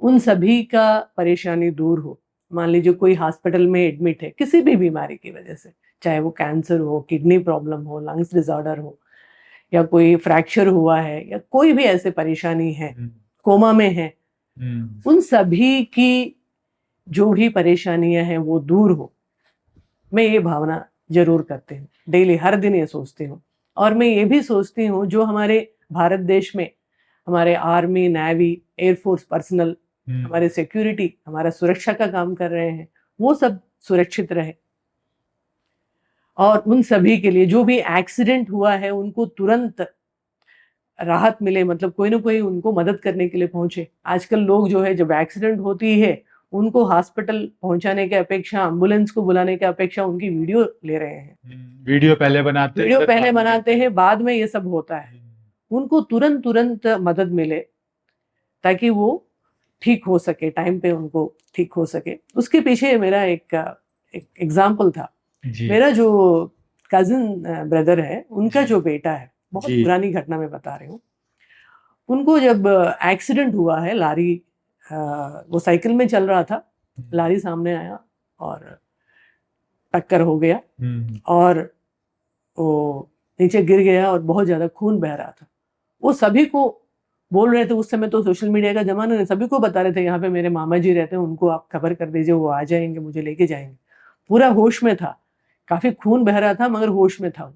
Speaker 2: उन सभी का परेशानी दूर हो। मान लीजिए कोई हॉस्पिटल में एडमिट है किसी भी बीमारी की वजह से, चाहे वो कैंसर हो, किडनी प्रॉब्लम हो, लंग्स डिसऑर्डर हो, या कोई फ्रैक्चर हुआ है, या कोई भी ऐसे परेशानी है, कोमा में है, उन सभी की जो भी परेशानियां हैं वो दूर हो। मैं ये भावना जरूर करती हूँ, डेली हर दिन ये सोचती हूँ। और मैं ये भी सोचती हूँ जो हमारे भारत देश में हमारे आर्मी, नेवी, एयरफोर्स पर्सनल, हमारे सिक्योरिटी, हमारा सुरक्षा का काम कर रहे हैं, वो सब सुरक्षित रहे। और उन सभी के लिए जो भी एक्सीडेंट हुआ है उनको तुरंत राहत मिले, मतलब कोई ना कोई उनको मदद करने के लिए पहुंचे। आजकल लोग जो है जब एक्सीडेंट होती है उनको हॉस्पिटल पहुंचाने के अपेक्षा, एम्बुलेंस को बुलाने के अपेक्षा उनकी वीडियो ले रहे हैं।
Speaker 1: वीडियो पहले बनाते
Speaker 2: हैं, बाद में ये सब होता है। उनको तुरंत तुरंत मदद मिले ताकि वो ठीक हो सके, टाइम पे उनको ठीक हो सके। उसके पीछे मेरा एक एग्जाम्पल था। मेरा जो कजिन ब्रदर है, उनका जो बेटा है, बहुत पुरानी घटना में बता रही हूँ। उनको जब एक्सीडेंट हुआ है, लारी, वो साइकिल में चल रहा था, लारी सामने आया और टक्कर हो गया और वो नीचे गिर गया और बहुत ज्यादा खून बह रहा था। वो सभी को बोल रहे थे, उस समय तो सोशल मीडिया का जमाना नहीं, सभी को बता रहे थे यहाँ पे मेरे मामा जी रहते हैं, उनको आप खबर कर दीजिए, वो आ जाएंगे, मुझे लेके जाएंगे। पूरा होश में था, काफी खून बह रहा था मगर होश में था,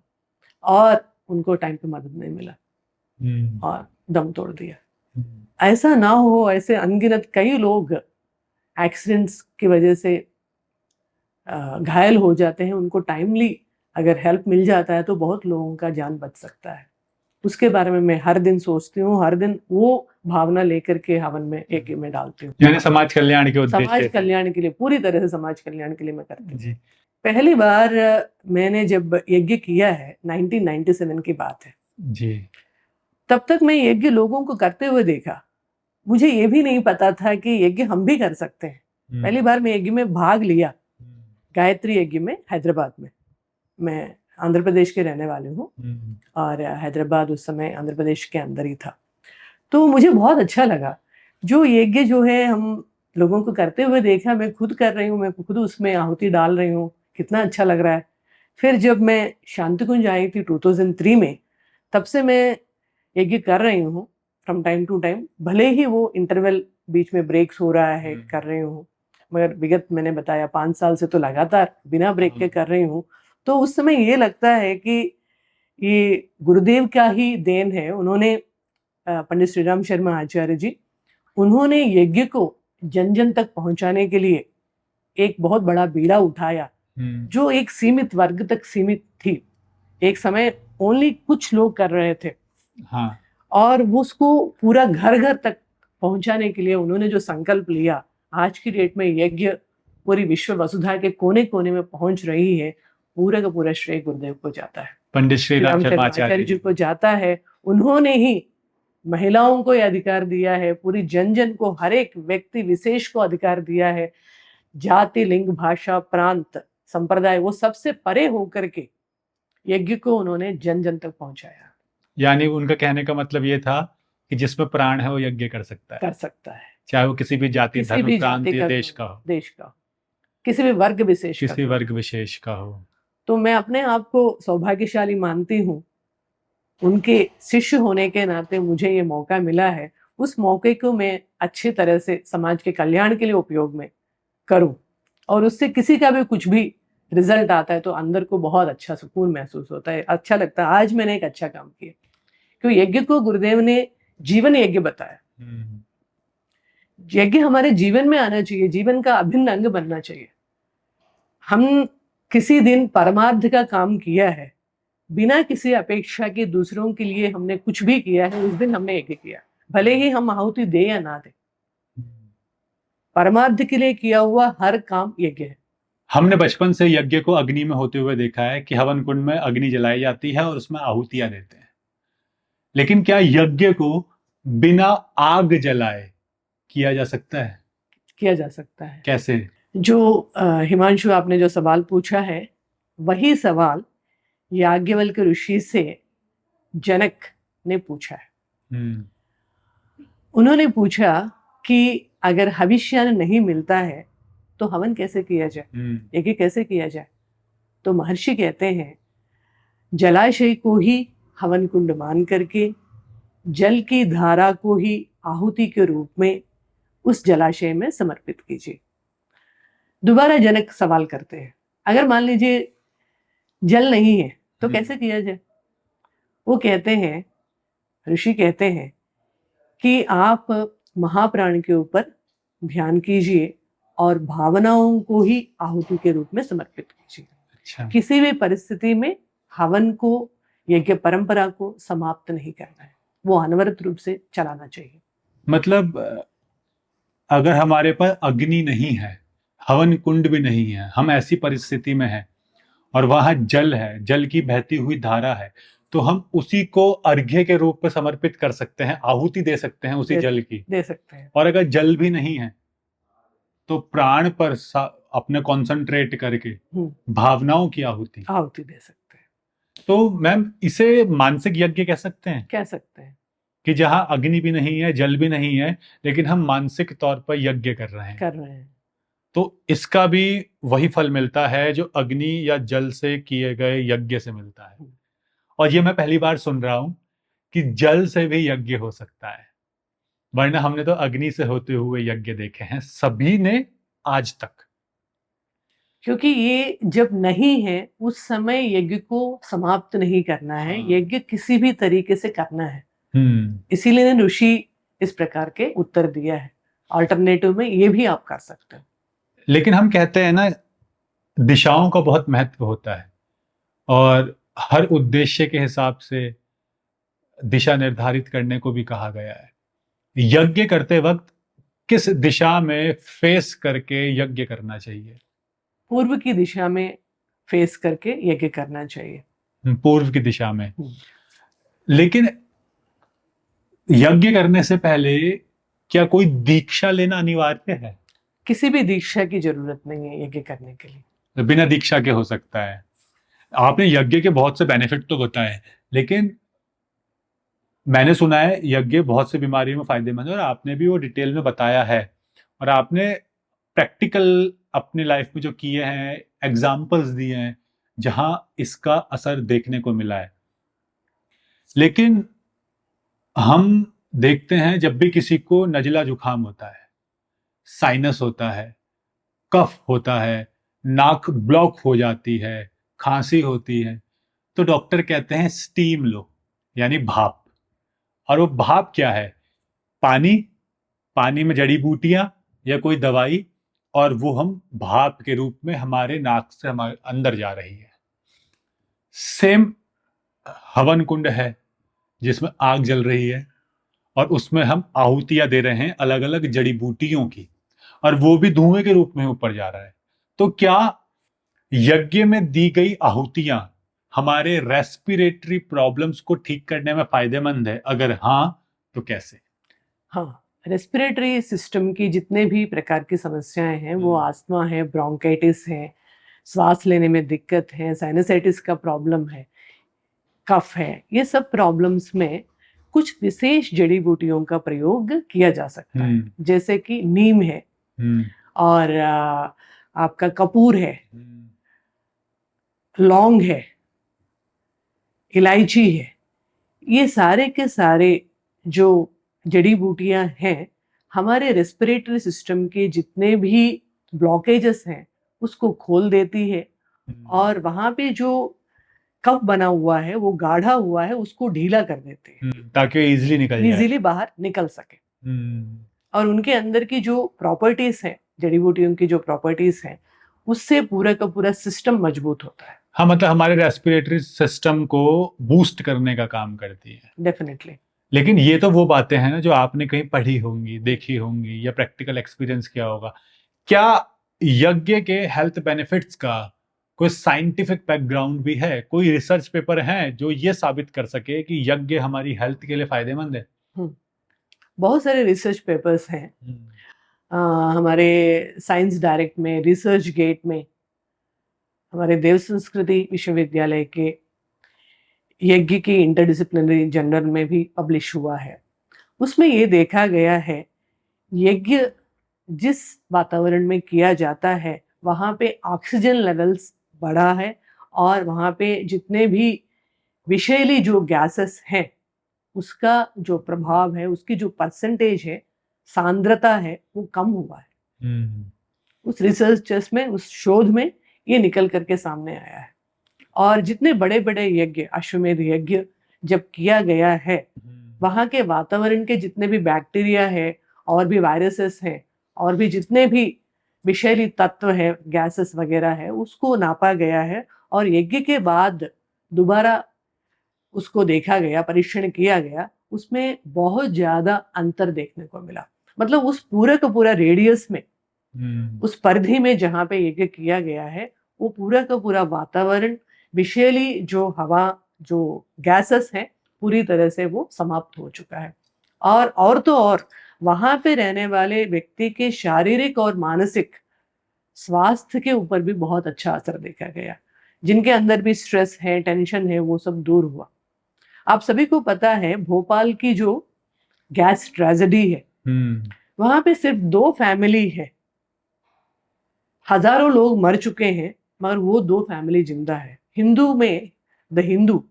Speaker 2: और उनको टाइम पे मदद नहीं मिला और दम तोड़ दिया। ऐसा ना हो, ऐसे अनगिनत कई लोग एक्सीडेंट्स की वजह से घायल हो जाते हैं। उनको टाइमली अगर हेल्प मिल जाता है तो बहुत लोगों का जान बच सकता है। उसके बारे में मैं हर दिन सोचती हूँ, हर दिन वो भावना लेकर के हवन में यज्ञ में डालती हूँ।
Speaker 1: यानी समाज कल्याण के उद्देश्य,
Speaker 2: समाज कल्याण के लिए, पूरी तरह से समाज कल्याण के लिए मैं करती हूँ। पहली बार मैंने जब यज्ञ किया है 1997 की बात है
Speaker 1: जी। तब
Speaker 2: तक मैं यज्ञ लोगों को करते हुए देखा। मुझे ये भी नहीं पता था कि यज्ञ हम भी कर सकते हैं। पहली बार मैं यज्ञ में भाग लिया, गायत्री यज्ञ में, हैदराबाद में। मैं आंध्र प्रदेश के रहने वाली हूँ
Speaker 1: हम्म,
Speaker 2: और हैदराबाद उस समय आंध्र प्रदेश के अंदर ही था। तो मुझे बहुत अच्छा लगा जो यज्ञ जो है हम लोगों को करते हुए देखा, मैं खुद कर रही हूँ, मैं खुद उसमें आहुति डाल रही हूँ, कितना अच्छा लग रहा है। फिर जब मैं शांति कुंज आई थी 2003 में, तब से मैं यज्ञ कर रही हूँ फ्रॉम टाइम टू टाइम, भले ही वो इंटरवल बीच में ब्रेक्स हो रहा है, कर रही हूँ, मगर विगत मैंने बताया 5 साल से तो लगातार बिना ब्रेक के कर रही हूँ। तो उस समय ये लगता है कि ये गुरुदेव का ही देन है। उन्होंने पंडित श्री राम शर्मा आचार्य जी, उन्होंने यज्ञ को जन जन तक पहुंचाने के लिए एक बहुत बड़ा बीड़ा उठाया जो एक सीमित वर्ग तक सीमित थी। एक समय ओनली कुछ लोग कर रहे थे,
Speaker 1: हाँ,
Speaker 2: और वो उसको पूरा घर घर तक पहुंचाने के लिए उन्होंने जो संकल्प लिया, आज की डेट में यज्ञ पूरी विश्व वसुधा के कोने कोने में पहुंच रही है। पूरा का पूरा श्रेय गुरुदेव को जाता है,
Speaker 1: पंडित श्री राम शर्मा
Speaker 2: आचार्य
Speaker 1: आचार्य
Speaker 2: जी को जाता है। उन्होंने ही महिलाओं को ये अधिकार दिया है, पूरी जन जन को, हर एक व्यक्ति विशेष को अधिकार दिया है। जाति, लिंग, भाषा, प्रांत, संप्रदाय, वो सबसे परे होकर के यज्ञ को उन्होंने जन जन तक पहुंचाया,
Speaker 1: यानी उनका कहने का मतलब ये था कि जिसमें प्राण है वो यज्ञ कर सकता है,
Speaker 2: कर सकता है,
Speaker 1: चाहे वो किसी भी जाति,
Speaker 2: किसी
Speaker 1: धर्म,
Speaker 2: भी
Speaker 1: प्रांत
Speaker 2: जाति
Speaker 1: या
Speaker 2: का
Speaker 1: देश
Speaker 2: हो,
Speaker 1: का हो,
Speaker 2: देश का हो, किसी भी वर्ग विशेष का
Speaker 1: किसी
Speaker 2: हो।
Speaker 1: वर्ग विशेष का हो।
Speaker 2: तो मैं अपने आप को सौभाग्यशाली मानती हूँ, उनके शिष्य होने के नाते मुझे ये मौका मिला है। उस मौके को मैं अच्छी तरह से समाज के कल्याण के लिए उपयोग में करूं, और उससे किसी का भी कुछ भी रिजल्ट आता है तो अंदर को बहुत अच्छा सुकून महसूस होता है, अच्छा लगता है आज मैंने एक अच्छा काम किया। क्योंकि यज्ञ को गुरुदेव ने जीवन यज्ञ बताया। यज्ञ हमारे जीवन में आना चाहिए, जीवन का अभिन्न अंग बनना चाहिए। हम किसी दिन परमार्थ का काम किया है, बिना किसी अपेक्षा के दूसरों के लिए हमने कुछ भी किया है, उस दिन हमने यज्ञ किया, भले ही हम आहुति दे या ना दे। परमार्थ के लिए किया हुआ हर काम यज्ञ है।
Speaker 1: हमने बचपन से यज्ञ को अग्नि में होते हुए देखा है कि हवन कुंड में अग्नि जलाई जाती है और उसमें आहुतियां देते हैं। लेकिन क्या यज्ञ को बिना आग जलाए किया जा सकता है?
Speaker 2: किया जा सकता है।
Speaker 1: कैसे?
Speaker 2: जो हिमांशु आपने जो सवाल पूछा है, वही सवाल याज्ञवल्क्य ऋषि से जनक ने पूछा है। उन्होंने पूछा कि अगर हविष्यान्न नहीं मिलता है तो हवन कैसे किया जाए, यज्ञ कैसे किया जाए। तो महर्षि कहते हैं, जलाशय को ही हवन कुंड मान करके जल की धारा को ही आहुति के रूप में उस जलाशय में समर्पित कीजिए। दोबारा जनक सवाल करते हैं, अगर मान लीजिए जल नहीं है तो कैसे किया जाए। वो कहते हैं, ऋषि कहते हैं कि आप महाप्राण के ऊपर ध्यान कीजिए और भावनाओं को ही आहुति के रूप में समर्पित कीजिए।
Speaker 1: अच्छा। किसी
Speaker 2: भी परिस्थिति में हवन को, यज्ञ परंपरा को समाप्त नहीं करना है, वो अनवरत रूप से चलाना चाहिए।
Speaker 1: मतलब अगर हमारे पास अग्नि नहीं है, हवन कुंड भी नहीं है, हम ऐसी परिस्थिति में हैं और वहां जल है, जल की बहती हुई धारा है, तो हम उसी को अर्घ्य के रूप में समर्पित कर सकते हैं, आहुति दे सकते हैं उसी जल की,
Speaker 2: दे सकते हैं।
Speaker 1: और अगर जल भी नहीं है तो प्राण पर अपने कॉन्सेंट्रेट करके भावनाओं की आहुति
Speaker 2: दे सकते हैं।
Speaker 1: तो मैम इसे मानसिक यज्ञ कह सकते हैं?
Speaker 2: कह सकते हैं
Speaker 1: कि जहां अग्नि भी नहीं है, जल भी नहीं है, लेकिन हम मानसिक तौर पर यज्ञ कर रहे हैं। तो इसका भी वही फल मिलता है जो अग्नि या जल से किए गए यज्ञ से मिलता है। और ये मैं पहली बार सुन रहा हूं कि जल से भी यज्ञ हो सकता है, वरना हमने तो अग्नि से होते हुए यज्ञ देखे हैं सभी ने आज तक। क्योंकि ये जब नहीं है उस समय यज्ञ को समाप्त नहीं करना है, यज्ञ किसी भी तरीके से करना है। इसीलिए ऋषि इस प्रकार के उत्तर दिया है। अल्टरनेटिव में ये भी आप कर सकते हो। लेकिन हम कहते हैं ना, दिशाओं का बहुत महत्व होता है और हर उद्देश्य के हिसाब से दिशा निर्धारित करने को भी कहा गया है। यज्ञ करते वक्त किस दिशा में फेस करके यज्ञ करना चाहिए? पूर्व की दिशा में फेस करके यज्ञ करना चाहिए। पूर्व की दिशा में। लेकिन यज्ञ करने से पहले क्या कोई दीक्षा लेना अनिवार्य है? किसी भी दीक्षा की जरूरत नहीं है यज्ञ करने के लिए। बिना दीक्षा के हो सकता है। आपने यज्ञ के बहुत से बेनिफिट तो बताए, लेकिन मैंने सुना है यज्ञ बहुत से बीमारियों में फायदेमंद है, और आपने भी वो डिटेल में बताया है, और आपने प्रैक्टिकल अपनी लाइफ में जो किए हैं, एग्जाम्पल्स दिए हैं जहां इसका असर देखने को मिला है। लेकिन हम देखते हैं जब भी किसी को नजला जुकाम होता है, साइनस होता है, कफ होता है, नाक ब्लॉक हो जाती है, खांसी होती है, तो डॉक्टर कहते हैं स्टीम लो, यानी भाप। और वो भाप क्या है? पानी, पानी में जड़ी बूटियां या कोई दवाई, और वो हम भाप के रूप में हमारे नाक से हमारे अंदर जा रही है। सेम हवन कुंड है जिसमें आग जल रही है, और उसमें हम आहुतियां दे रहे हैं अलग अलग जड़ी बूटियों की, और वो भी धुएं के रूप में ऊपर जा रहा है। तो क्या यज्ञ में दी गई आहुतियां हमारे रेस्पिरेटरी प्रॉब्लम्स को ठीक करने में फायदेमंद है? अगर हाँ, तो कैसे?
Speaker 2: हाँ, रेस्पिरेटरी सिस्टम की जितने भी प्रकार की समस्याएं हैं, वो
Speaker 1: हम्म।
Speaker 2: आस्थमा है, ब्रोंकाइटिस है, श्वास लेने में दिक्कत है, साइनसाइटिस का प्रॉब्लम है, कफ है, ये सब प्रॉब्लम्स में कुछ विशेष जड़ी बूटियों का प्रयोग किया जा सकता है। जैसे कि नीम है, और आपका कपूर है, लौंग है, इलायची है। ये सारे के सारे जो जड़ी बूटियां हैं, हमारे रेस्पिरेटरी सिस्टम के जितने भी ब्लॉकेजेस हैं उसको खोल देती है, और वहां पे जो कफ बना हुआ है, वो गाढ़ा हुआ है, उसको ढीला कर देते हैं,
Speaker 1: ताकि इजीली निकल जाए,
Speaker 2: इजीली बाहर निकल सके। और उनके अंदर की जो प्रॉपर्टीज हैं, जड़ी बूटियों की जो प्रॉपर्टीज हैं, उससे पूरा का पूरा सिस्टम मजबूत होता है।
Speaker 1: हाँ, मतलब हमारे रेस्पिरेटरी सिस्टम को बूस्ट करने का काम करती है।
Speaker 2: डेफिनेटली।
Speaker 1: लेकिन ये तो वो बातें हैं ना जो आपने कहीं पढ़ी होंगी, देखी होंगी, या प्रैक्टिकल एक्सपीरियंस किया होगा। क्या यज्ञ के हेल्थ बेनिफिट्स का कोई साइंटिफिक बैकग्राउंड भी है? कोई रिसर्च पेपर है जो ये साबित कर सके कि यज्ञ हमारी हेल्थ के लिए फायदेमंद है?
Speaker 2: बहुत सारे रिसर्च पेपर्स हैं। हमारे साइंस डायरेक्ट में, रिसर्च गेट में, हमारे देव संस्कृति विश्वविद्यालय के यज्ञ की इंटरडिसिप्लिनरी जर्नल में भी पब्लिश हुआ है। उसमें ये देखा गया है, यज्ञ जिस वातावरण में किया जाता है वहाँ पे ऑक्सीजन लेवल्स बढ़ा है, और वहाँ पे जितने भी विषैली जो गैसेस हैं उसका जो प्रभाव है, उसकी जो परसेंटेज है, सांद्रता है, वो कम हुआ है। उस रिसर्चर्स में, उस शोध में ये निकल करके सामने आया है। और जितने बड़े बड़े यज्ञ, अश्वमेध यज्ञ जब किया गया है, वहाँ के वातावरण के जितने भी बैक्टीरिया है, और भी वायरसेस हैं, और भी जितने भी विषैली तत्व है, गैसेस वगैरह है, उसको नापा गया है, और यज्ञ के बाद दोबारा उसको देखा गया, परीक्षण किया गया, उसमें बहुत ज्यादा अंतर देखने को मिला। मतलब उस पूरा का पूरा रेडियस में, उस परिधि में जहाँ पे यज्ञ किया गया है, वो पूरा का पूरा वातावरण, विषैली जो हवा, जो गैसेस हैं, पूरी तरह से वो समाप्त हो चुका है। और तो और वहां पे रहने वाले व्यक्ति के शारीरिक और मानसिक स्वास्थ्य के ऊपर भी बहुत अच्छा असर देखा गया। जिनके अंदर भी स्ट्रेस है, टेंशन है, वो सब दूर हुआ। आप सभी को पता है, भोपाल की जो गैस ट्रेजेडी है, वहां पे सिर्फ 2 फैमिली है, हजारों लोग मर चुके हैं, मगर वो 2 फैमिली जिंदा है। हिंदू में द हिंदू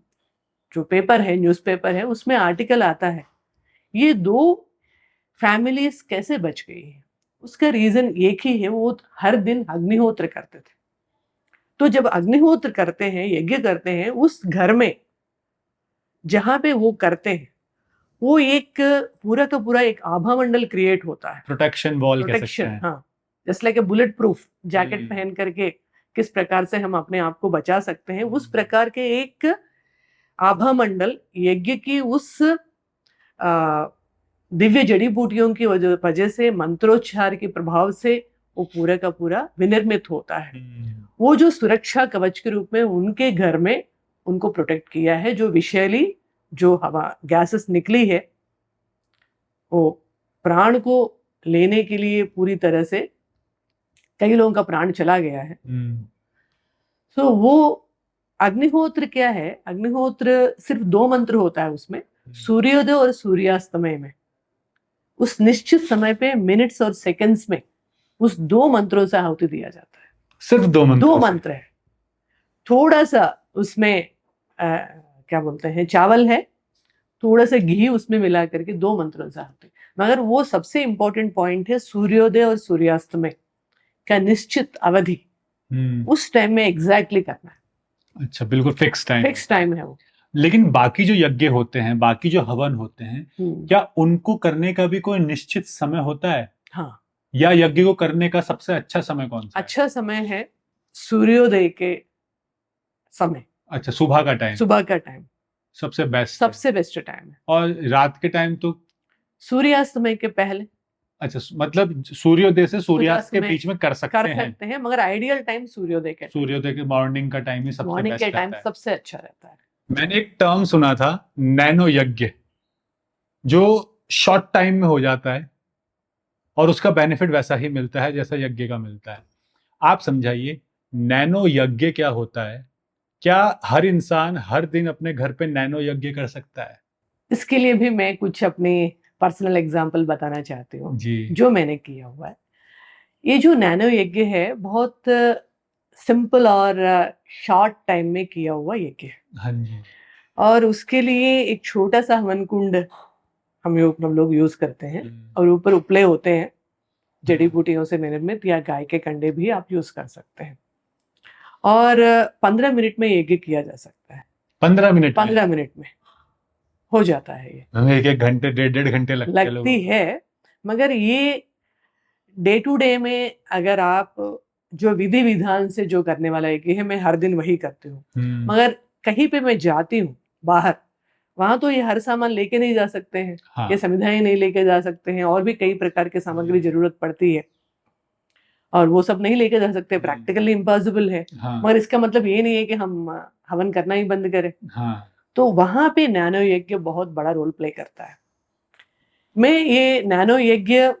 Speaker 2: जो पेपर है, न्यूज़पेपर है, उसमें आर्टिकल आता है, ये 2 फैमिलीज कैसे बच गई है। उसका रीजन एक ही है, वो हर दिन अग्निहोत्र करते थे। तो जब अग्निहोत्र करते हैं, यज्ञ करते हैं, उस घर में जहां पे वो करते हैं, वो एक पूरा का पूरा एक आभा मंडल क्रिएट होता है,
Speaker 1: प्रोटेक्शन वॉल कह सकते
Speaker 2: प्रोटेक्शन।
Speaker 1: हैं।
Speaker 2: हाँ, just like a bullet proof jacket पहन करके किस प्रकार से हम अपने आप को बचा सकते हैं, उस प्रकार के एक आभा मंडल यज्ञ की उस दिव्य जड़ी बूटियों की वजह से, मंत्रोच्चार के प्रभाव से वो पूरा का पूरा विनिर्मित होता है। वो जो सुरक्षा कवच के रूप में उनके घर में उनको प्रोटेक्ट किया है। जो विषैली जो हवा गैसेस निकली है, वो प्राण को लेने के लिए पूरी तरह से कई लोगों का प्राण चला गया है। तो वो अग्निहोत्र क्या है? अग्निहोत्र सिर्फ 2 मंत्र होता है उसमें, सूर्योदय और सूर्यास्तमय में। उस निश्चित समय पे मिनट्स और सेकंड्स में उस 2 मंत्रों से आहुति दिया जाता है।
Speaker 1: सिर्फ 2 मंत्र?
Speaker 2: 2 मंत्र है। थोड़ा सा उसमें क्या बोलते हैं, चावल है, थोड़ा सा घी उसमें मिला करके 2 मंत्रों से आहुति। मगर वो सबसे इंपॉर्टेंट पॉइंट है सूर्योदय और सूर्यास्तमय का निश्चित अवधि उस टाइम में एग्जैक्टली करना है।
Speaker 1: अच्छा, बिल्कुल फिक्स टाइम
Speaker 2: है वो।
Speaker 1: लेकिन बाकी जो यज्ञ होते हैं, बाकी जो हवन होते हैं, क्या उनको करने का भी कोई निश्चित समय होता है?
Speaker 2: हाँ।
Speaker 1: या यज्ञ को करने का सबसे अच्छा समय कौन सा है?
Speaker 2: अच्छा समय है सूर्योदय के समय।
Speaker 1: अच्छा, सुबह का टाइम?
Speaker 2: सुबह का टाइम
Speaker 1: सबसे बेस्ट
Speaker 2: टाइम है।
Speaker 1: और रात के टाइम तो?
Speaker 2: सूर्यास्तमय के पहले।
Speaker 1: अच्छा, मतलब सूर्योदय से सूर्यास्त के बीच में कर सकते हैं,
Speaker 2: मगर आइडियल टाइम सूर्योदय के
Speaker 1: मॉर्निंग का टाइम ही सबसे बेस्ट रहता है।
Speaker 2: सबसे अच्छा रहता है।
Speaker 1: मैंने एक टर्म सुना था, नैनो यज्ञ, जो शॉर्ट टाइम में हो जाता है और उसका बेनिफिट वैसा ही मिलता है जैसा यज्ञ का मिलता है। आप समझाइए, नैनो यज्ञ क्या होता है? क्या हर इंसान हर दिन अपने घर पे नैनो यज्ञ कर सकता है?
Speaker 2: इसके लिए भी मैं कुछ अपने पर्सनल एग्जाम्पल बताना चाहती हूँ जो मैंने किया हुआ है। ये जो नैनो यज्ञ है बहुत सिंपल और शॉर्ट टाइम में किया हुआ यज्ञ है।
Speaker 1: हाँ जी।
Speaker 2: और उसके लिए एक छोटा सा हवन कुंड हम लोग यूज करते हैं और ऊपर उपले होते हैं जड़ी बूटियों से निर्मित, या गाय के कंडे भी आप यूज कर सकते हैं। और 15 मिनट में यज्ञ किया जा सकता है।
Speaker 1: 15 मिनट?
Speaker 2: 15 मिनट में हो जाता है ये।
Speaker 1: हमें 1 घंटे 1.5 घंटे
Speaker 2: लगती है, मगर ये डे टू डे में अगर आप जो विधि विधान से जो करने वाला यज्ञ है, मैं हर दिन वही करती हूँ। मगर कहीं पे मैं जाती हूँ बाहर, वहां तो ये हर सामान लेके नहीं जा सकते हैं। हाँ। ये संविधाएं नहीं लेके जा सकते हैं, और भी कई प्रकार के सामग्री जरूरत पड़ती है और वो सब नहीं लेके जा सकते, प्रैक्टिकली इम्पॉसिबल है। हाँ। मगर इसका मतलब ये नहीं है कि हम हवन करना ही बंद करें। हाँ। तो वहां पे नैनो यज्ञ बहुत बड़ा रोल प्ले करता है। मैं ये नैनो यज्ञ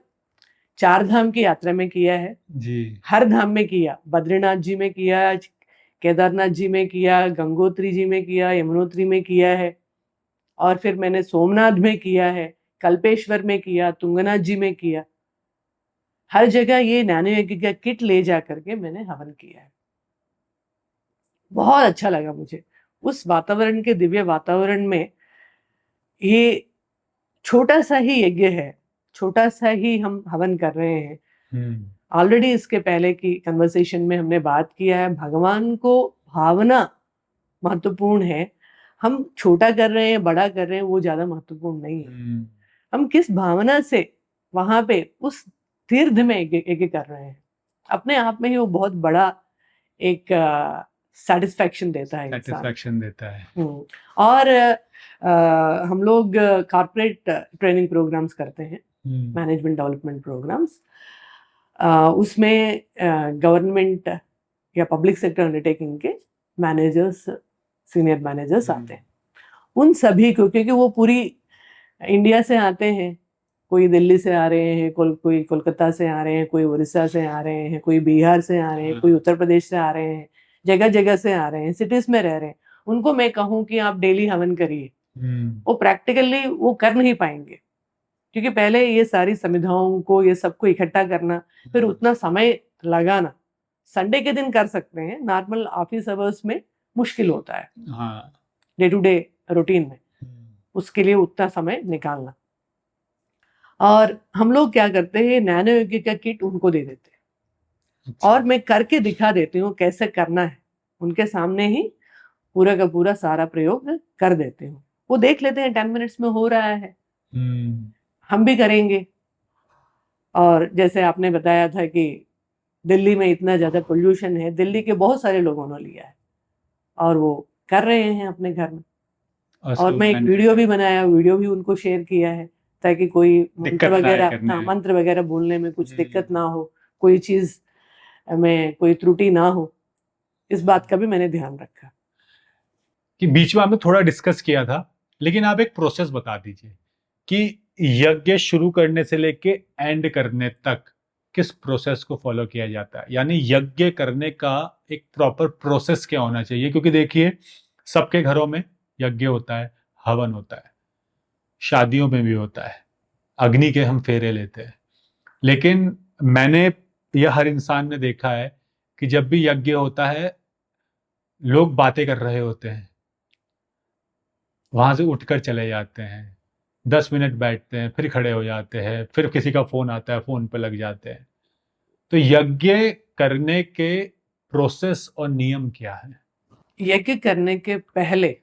Speaker 2: 4 धाम की यात्रा में किया है जी। हर धाम में किया, बद्रीनाथ जी में किया, केदारनाथ जी में किया, गंगोत्री जी में किया, यमुनोत्री में किया है, और फिर मैंने सोमनाथ में किया है, कल्पेश्वर में किया, तुंगनाथ जी में किया। हर जगह ये नैनो यज्ञ का किट ले जा करके मैंने हवन किया है। बहुत अच्छा लगा मुझे उस वातावरण के, दिव्य वातावरण में। ये छोटा सा ही यज्ञ है, छोटा सा ही हम हवन कर रहे हैं। ऑलरेडी इसके पहले की कन्वर्सेशन में हमने बात किया है, भगवान को भावना महत्वपूर्ण है। हम छोटा कर रहे हैं, बड़ा कर रहे हैं, वो ज्यादा महत्वपूर्ण नहीं है। हम किस भावना से वहां पे उस तीर्थ में यज्ञ कर रहे हैं, अपने आप में ही वो बहुत बड़ा एक सेटिस्फैक्शन देता है। और हम लोग कॉर्पोरेट ट्रेनिंग प्रोग्राम्स करते हैं, मैनेजमेंट डेवलपमेंट प्रोग्राम्स। उसमें गवर्नमेंट या पब्लिक सेक्टर अंडरटेकिंग के मैनेजर्स, सीनियर मैनेजर्स आते हैं। उन सभी को, क्योंकि वो पूरी इंडिया से आते हैं, कोई दिल्ली से आ रहे हैं, कोई कोलकाता से आ रहे हैं, कोई उड़ीसा से आ रहे हैं, कोई बिहार से आ रहे हैं, कोई उत्तर प्रदेश से आ रहे हैं, जगह जगह से आ रहे हैं, सिटीज में रह रहे हैं। उनको मैं कहूँ कि आप डेली हवन करिए, वो प्रैक्टिकली वो कर नहीं पाएंगे, क्योंकि पहले ये सारी संविधाओं को, ये सबको इकट्ठा करना, फिर उतना समय लगाना। संडे के दिन कर सकते हैं, नॉर्मल ऑफिस आवर्स में मुश्किल होता है। हाँ। डे टू डे रूटीन में उसके लिए उतना समय निकालना। और हम लोग क्या करते हैं, नैनो यज्ञ का किट उनको दे देते हैं। अच्छा। और मैं करके दिखा देती हूँ कैसे करना है, उनके सामने ही पूरा का पूरा सारा प्रयोग कर देते हूँ। वो देख लेते हैं 10 मिनट्स में हो रहा है, हम भी करेंगे। और जैसे आपने बताया था कि दिल्ली में इतना ज्यादा पोल्यूशन है, दिल्ली के बहुत सारे लोगों ने लिया है और वो कर रहे हैं अपने घर में। और मैं एक वीडियो भी बनाया, वीडियो भी उनको शेयर किया है, ताकि कोई मंत्र वगैरह बोलने में कुछ दिक्कत ना हो, कोई चीज में कोई त्रुटि ना हो, इस बात का भी मैंने ध्यान रखा।
Speaker 1: कि बीच में आपने थोड़ा डिस्कस किया था, लेकिन आप एक प्रोसेस बता दीजिए कि यज्ञ शुरू करने से लेके एंड करने तक किस प्रोसेस को फॉलो किया जाता है, यानी यज्ञ करने का एक प्रॉपर प्रोसेस क्या होना चाहिए। क्योंकि देखिए सबके घरों में यज्ञ होता है, हवन होता है, शादियों में भी होता है, अग्नि के हम फेरे लेते हैं। लेकिन मैंने यह हर इंसान ने देखा है कि जब भी यज्ञ होता है लोग बातें कर रहे होते हैं, वहां से उठकर चले जाते हैं, 10 मिनट बैठते हैं, फिर खड़े हो जाते हैं, फिर किसी का फोन आता है, फोन पे लग जाते हैं। तो यज्ञ करने के प्रोसेस और नियम क्या है?
Speaker 2: यज्ञ करने के पहले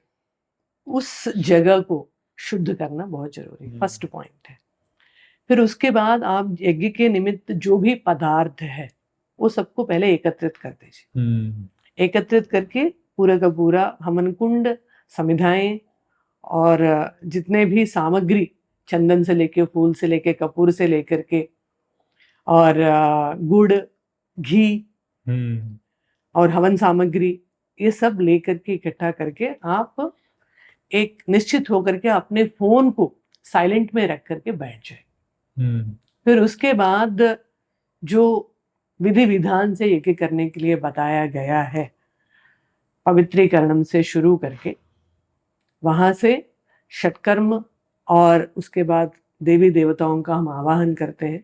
Speaker 2: उस जगह को शुद्ध करना बहुत जरूरी है, फर्स्ट पॉइंट है। फिर उसके बाद आप यज्ञ के निमित्त जो भी पदार्थ है वो सबको पहले एकत्रित कर दीजिए। एकत्रित करके पूरा का पूरा हवन कुंड, समिधाएं और जितने भी सामग्री, चंदन से लेके, फूल से लेके, कपूर से लेकर के, और गुड़, घी और हवन सामग्री, ये सब लेकर के इकट्ठा करके आप एक निश्चित होकर के अपने फोन को साइलेंट में रख करके बैठ जाए। फिर उसके बाद जो विधि विधान से यज्ञ करने के लिए बताया गया है, पवित्रीकरणम से शुरू करके वहां से षटकर्म, और उसके बाद देवी देवताओं का हम आवाहन करते हैं।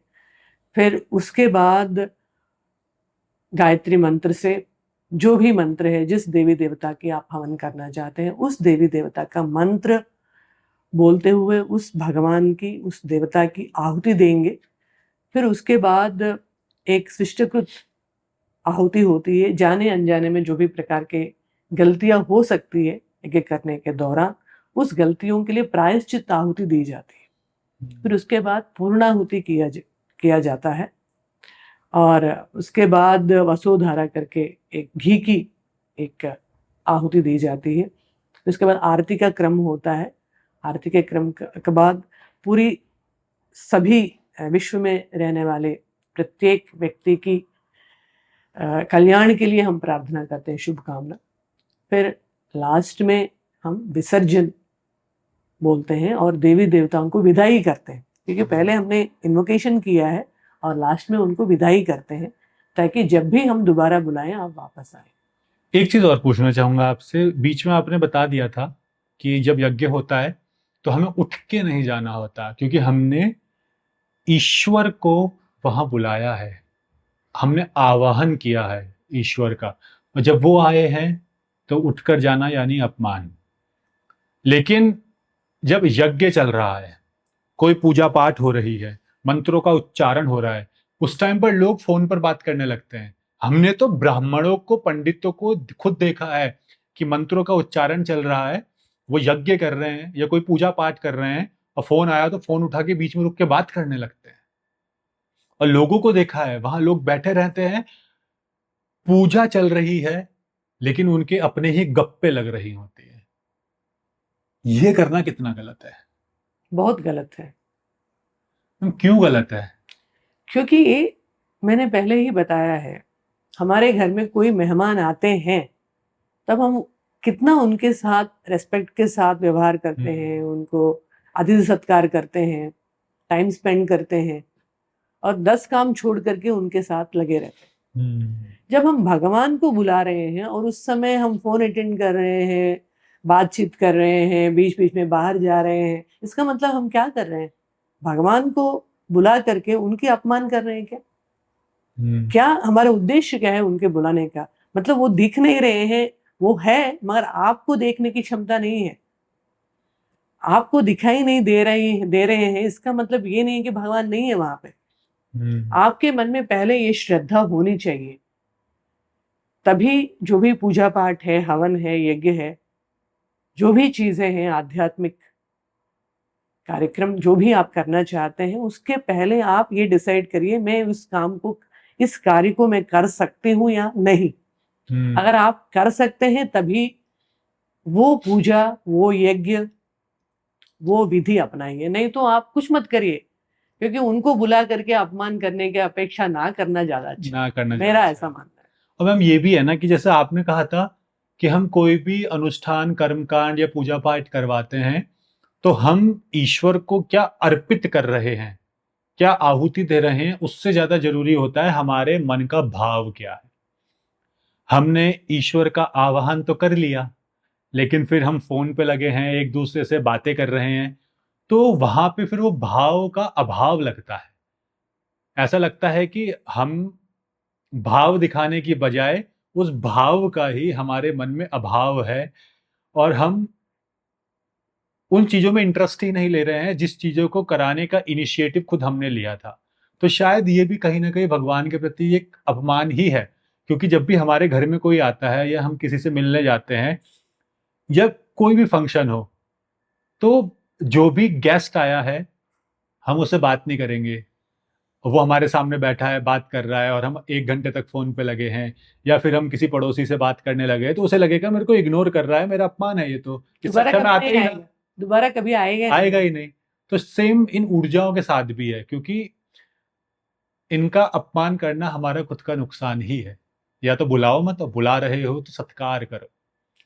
Speaker 2: फिर उसके बाद गायत्री मंत्र से, जो भी मंत्र है, जिस देवी देवता की आप हवन करना चाहते हैं उस देवी देवता का मंत्र बोलते हुए उस भगवान की, उस देवता की आहुति देंगे। फिर उसके बाद एक शिष्टकृत आहुति होती है। जाने अनजाने में जो भी प्रकार के गलतियां हो सकती है यज्ञ करने के दौरान, उस गलतियों के लिए प्रायश्चित आहुति दी जाती है। फिर उसके बाद पूर्णाहुति किया जाता है, और उसके बाद वसोधारा करके एक घी की एक आहुति दी जाती है। उसके बाद आरती का क्रम होता है। आरती के क्रम के बाद पूरी सभी विश्व में रहने वाले प्रत्येक व्यक्ति की कल्याण के लिए हम प्रार्थना करते हैं, शुभकामना। फिर लास्ट में हम विसर्जन बोलते हैं और देवी देवताओं को विदाई करते हैं, क्योंकि पहले हमने इन्वोकेशन किया है और लास्ट में उनको विदाई करते हैं, ताकि जब भी हम दोबारा बुलाएं आप वापस आए।
Speaker 1: एक चीज और पूछना चाहूंगा आपसे, बीच में आपने बता दिया था कि जब यज्ञ होता है तो हमें उठ के नहीं जाना होता, क्योंकि हमने ईश्वर को वहां बुलाया है, हमने आवाहन किया है ईश्वर का, और जब वो आए हैं तो उठकर जाना यानी अपमान। लेकिन जब यज्ञ चल रहा है, कोई पूजा पाठ हो रही है, मंत्रों का उच्चारण हो रहा है, उस टाइम पर लोग फोन पर बात करने लगते हैं। हमने तो ब्राह्मणों को, पंडितों को खुद देखा है कि मंत्रों का उच्चारण चल रहा है, वो यज्ञ कर रहे हैं या कोई पूजा पाठ कर रहे हैं, और फोन आया तो फोन उठा के बीच में रुक के बात करने लगते हैं। और लोगों को देखा है वहां लोग बैठे रहते हैं, पूजा चल रही है लेकिन उनके अपने ही गप्पे लग रही होती है। ये करना कितना गलत है?
Speaker 2: बहुत गलत है।
Speaker 1: क्यों गलत है?
Speaker 2: क्योंकि ये मैंने पहले ही बताया है, हमारे घर में कोई मेहमान आते हैं तब हम कितना उनके साथ रेस्पेक्ट के साथ व्यवहार करते हैं, उनको अतिथि सत्कार करते हैं, टाइम स्पेंड करते हैं, और 10 काम छोड़ करके उनके साथ लगे रहते हैं। जब हम भगवान को बुला रहे हैं और उस समय हम फोन अटेंड कर रहे हैं, बातचीत कर रहे हैं, बीच बीच में बाहर जा रहे हैं, इसका मतलब हम क्या कर रहे हैं? भगवान को बुला करके उनकी अपमान कर रहे हैं क्या? क्या हमारा उद्देश्य क्या है उनके बुलाने का? मतलब वो दिख नहीं रहे हैं, वो है मगर आपको देखने की क्षमता नहीं है, आपको दिखाई नहीं दे रहे हैं, इसका मतलब ये नहीं है कि भगवान नहीं है वहां पे। आपके मन में पहले ये श्रद्धा होनी चाहिए, तभी जो भी पूजा पाठ है, हवन है, यज्ञ है, जो भी चीजें हैं, आध्यात्मिक कार्यक्रम जो भी आप करना चाहते हैं, उसके पहले आप ये डिसाइड करिए मैं उस काम को, इस कार्य को मैं कर सकती हूँ या नहीं। अगर आप कर सकते हैं तभी वो पूजा, वो यज्ञ, वो विधि अपनाइए, नहीं तो आप कुछ मत करिए, क्योंकि उनको बुला करके अपमान करने की अपेक्षा ना करना ज्यादा अच्छा,
Speaker 1: ना करना
Speaker 2: मेरा ऐसा मानना है।
Speaker 1: और मैम ये भी है ना कि जैसे आपने कहा था कि हम कोई भी अनुष्ठान, कर्मकांड या पूजा पाठ करवाते हैं तो हम ईश्वर को क्या अर्पित कर रहे हैं, क्या आहुति दे रहे हैं, उससे ज्यादा जरूरी होता है हमारे मन का भाव क्या है। हमने ईश्वर का आवाहन तो कर लिया, लेकिन फिर हम फोन पे लगे हैं, एक दूसरे से बातें कर रहे हैं, तो वहां पे फिर वो भाव का अभाव लगता है। ऐसा लगता है कि हम भाव दिखाने की बजाय उस भाव का ही हमारे मन में अभाव है, और हम उन चीजों में इंटरेस्ट ही नहीं ले रहे हैं जिस चीजों को कराने का इनिशिएटिव खुद हमने लिया था। तो शायद ये भी कहीं ना कहीं भगवान के प्रति एक अपमान ही है, क्योंकि जब भी हमारे घर में कोई आता है या हम किसी से मिलने जाते हैं या कोई भी फंक्शन हो, तो जो भी गेस्ट आया है हम उससे बात नहीं करेंगे। वो हमारे सामने बैठा है, बात कर रहा है, और हम 1 घंटे तक फोन पे लगे हैं, या फिर हम किसी पड़ोसी से बात करने लगे, तो उसे लगेगा मेरे को इग्नोर कर रहा है, मेरा अपमान है ये, तो इससे
Speaker 2: दोबारा
Speaker 1: अच्छा मैं
Speaker 2: कभी
Speaker 1: आता
Speaker 2: नहीं
Speaker 1: ही ना।
Speaker 2: आएगा, दोबारा कभी आएगा
Speaker 1: आएगा ही नहीं। तो सेम इन ऊर्जाओं के साथ भी है, क्योंकि इनका अपमान करना हमारा खुद का नुकसान ही है। या तो बुलाओ मत, और बुला रहे हो तो सत्कार करो।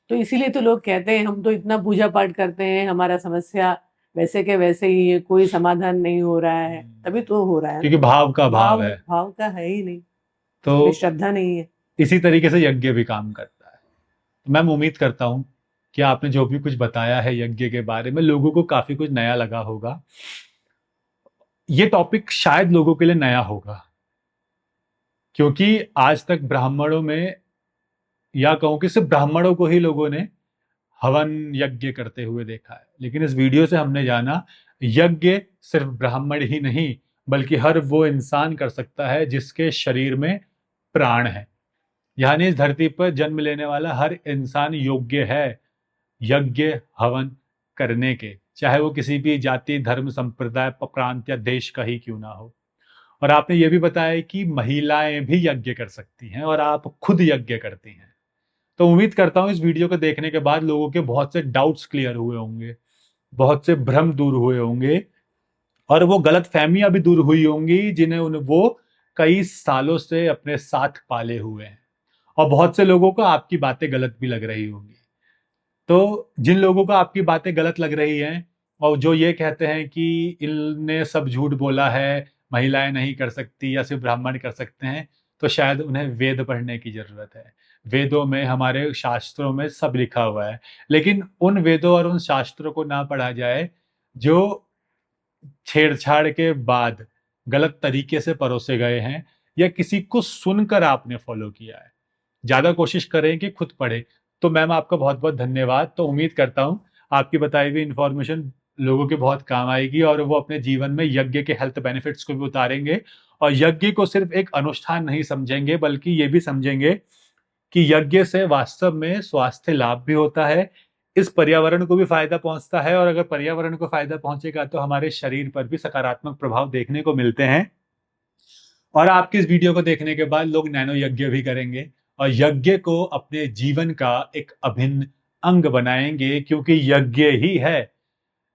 Speaker 2: तो इसीलिए तो लोग कहते हैं हम तो इतना पूजा पाठ करते हैं, हमारा समस्या वैसे के वैसे ही है, कोई समाधान नहीं हो रहा है, तभी तो हो रहा है
Speaker 1: क्योंकि
Speaker 2: ना।
Speaker 1: भाव का अभाव
Speaker 2: भाव
Speaker 1: है।
Speaker 2: भाव का है ही नहीं,
Speaker 1: तो
Speaker 2: उस पे श्रद्धा नहीं है।
Speaker 1: इसी तरीके से यज्ञ भी काम करता है। मैं उम्मीद करता हूं कि आपने जो भी कुछ बताया है यज्ञ के बारे में, लोगों को काफी कुछ नया लगा होगा। ये टॉपिक शायद लोगों के लिए नया होगा, क्योंकि आज तक ब्राह्मणों में, या कहूं कि सिर्फ ब्राह्मणों को ही लोगों ने हवन यज्ञ करते हुए देखा है। लेकिन इस वीडियो से हमने जाना, यज्ञ सिर्फ ब्राह्मण ही नहीं, बल्कि हर वो इंसान कर सकता है जिसके शरीर में प्राण है। यानी इस धरती पर जन्म लेने वाला हर इंसान योग्य है यज्ञ हवन करने के, चाहे वो किसी भी जाति, धर्म, संप्रदाय, प्रांत या देश का ही क्यों ना हो। और आपने ये भी बताया कि महिलाएं भी यज्ञ कर सकती हैं, और आप खुद यज्ञ करती हैं। तो उम्मीद करता हूं इस वीडियो को देखने के बाद लोगों के बहुत से डाउट्स क्लियर हुए होंगे, बहुत से भ्रम दूर हुए होंगे, और वो गलत फहमियां भी दूर हुई होंगी जिन्हें वो कई सालों से अपने साथ पाले हुए हैं। और बहुत से लोगों को आपकी बातें गलत भी लग रही होंगी। तो जिन लोगों को आपकी बातें गलत लग रही हैं, और जो ये कहते हैं कि इनने सब झूठ बोला है, महिलाएं नहीं कर सकती या सिर्फ ब्राह्मण कर सकते हैं, तो शायद उन्हें वेद पढ़ने की जरूरत है। वेदों में, हमारे शास्त्रों में सब लिखा हुआ है, लेकिन उन वेदों और उन शास्त्रों को ना पढ़ा जाए जो छेड़छाड़ के बाद गलत तरीके से परोसे गए हैं, या किसी को सुनकर आपने फॉलो किया है। ज्यादा कोशिश करें कि खुद पढ़े। तो मैम, आपका बहुत बहुत धन्यवाद। तो उम्मीद करता हूं आपकी बताई हुई इंफॉर्मेशन लोगों के बहुत काम आएगी, और वो अपने जीवन में यज्ञ के हेल्थ बेनिफिट्स को भी उतारेंगे, और यज्ञ को सिर्फ एक अनुष्ठान नहीं समझेंगे, बल्कि ये भी समझेंगे कि यज्ञ से वास्तव में स्वास्थ्य लाभ भी होता है, इस पर्यावरण को भी फायदा पहुंचता है, और अगर पर्यावरण को फायदा पहुंचेगा तो हमारे शरीर पर भी सकारात्मक प्रभाव देखने को मिलते हैं। और आपके इस वीडियो को देखने के बाद लोग नैनो यज्ञ भी करेंगे, और यज्ञ को अपने जीवन का एक अभिन्न अंग बनाएंगे, क्योंकि यज्ञ ही है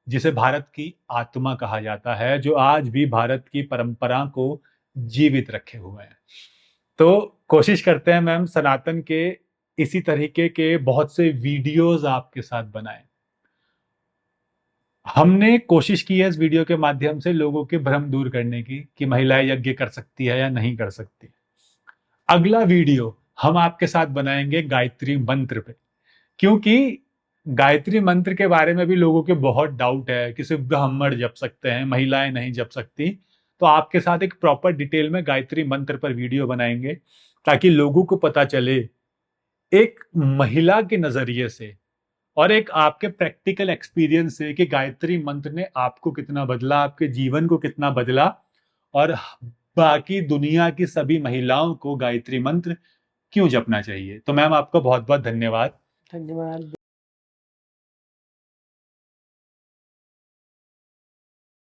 Speaker 1: जिसे भारत की आत्मा कहा जाता है, जो आज भी भारत की परंपरा को जीवित रखे हुए हैं। तो कोशिश करते हैं मैम, सनातन के इसी तरीके के बहुत से वीडियोस आपके साथ बनाएं। हमने कोशिश की है इस वीडियो के माध्यम से लोगों के भ्रम दूर करने की, कि महिलाएं यज्ञ कर सकती है या नहीं कर सकती। अगला वीडियो हम आपके साथ बनाएंगे गायत्री मंत्र पे, क्योंकि गायत्री मंत्र के बारे में भी लोगों के बहुत डाउट है कि सिर्फ ब्राह्मण जप सकते हैं, महिलाएं नहीं जप सकती। तो आपके साथ एक प्रॉपर डिटेल में गायत्री मंत्र पर वीडियो बनाएंगे, ताकि लोगों को पता चले एक महिला के नजरिए से और एक आपके प्रैक्टिकल एक्सपीरियंस से कि गायत्री मंत्र ने आपको कितना बदला, आपके जीवन को कितना बदला, और बाकी दुनिया की सभी महिलाओं को गायत्री मंत्र क्यों जपना चाहिए। तो मैम, आपका बहुत बहुत धन्यवाद।
Speaker 2: धन्यवाद।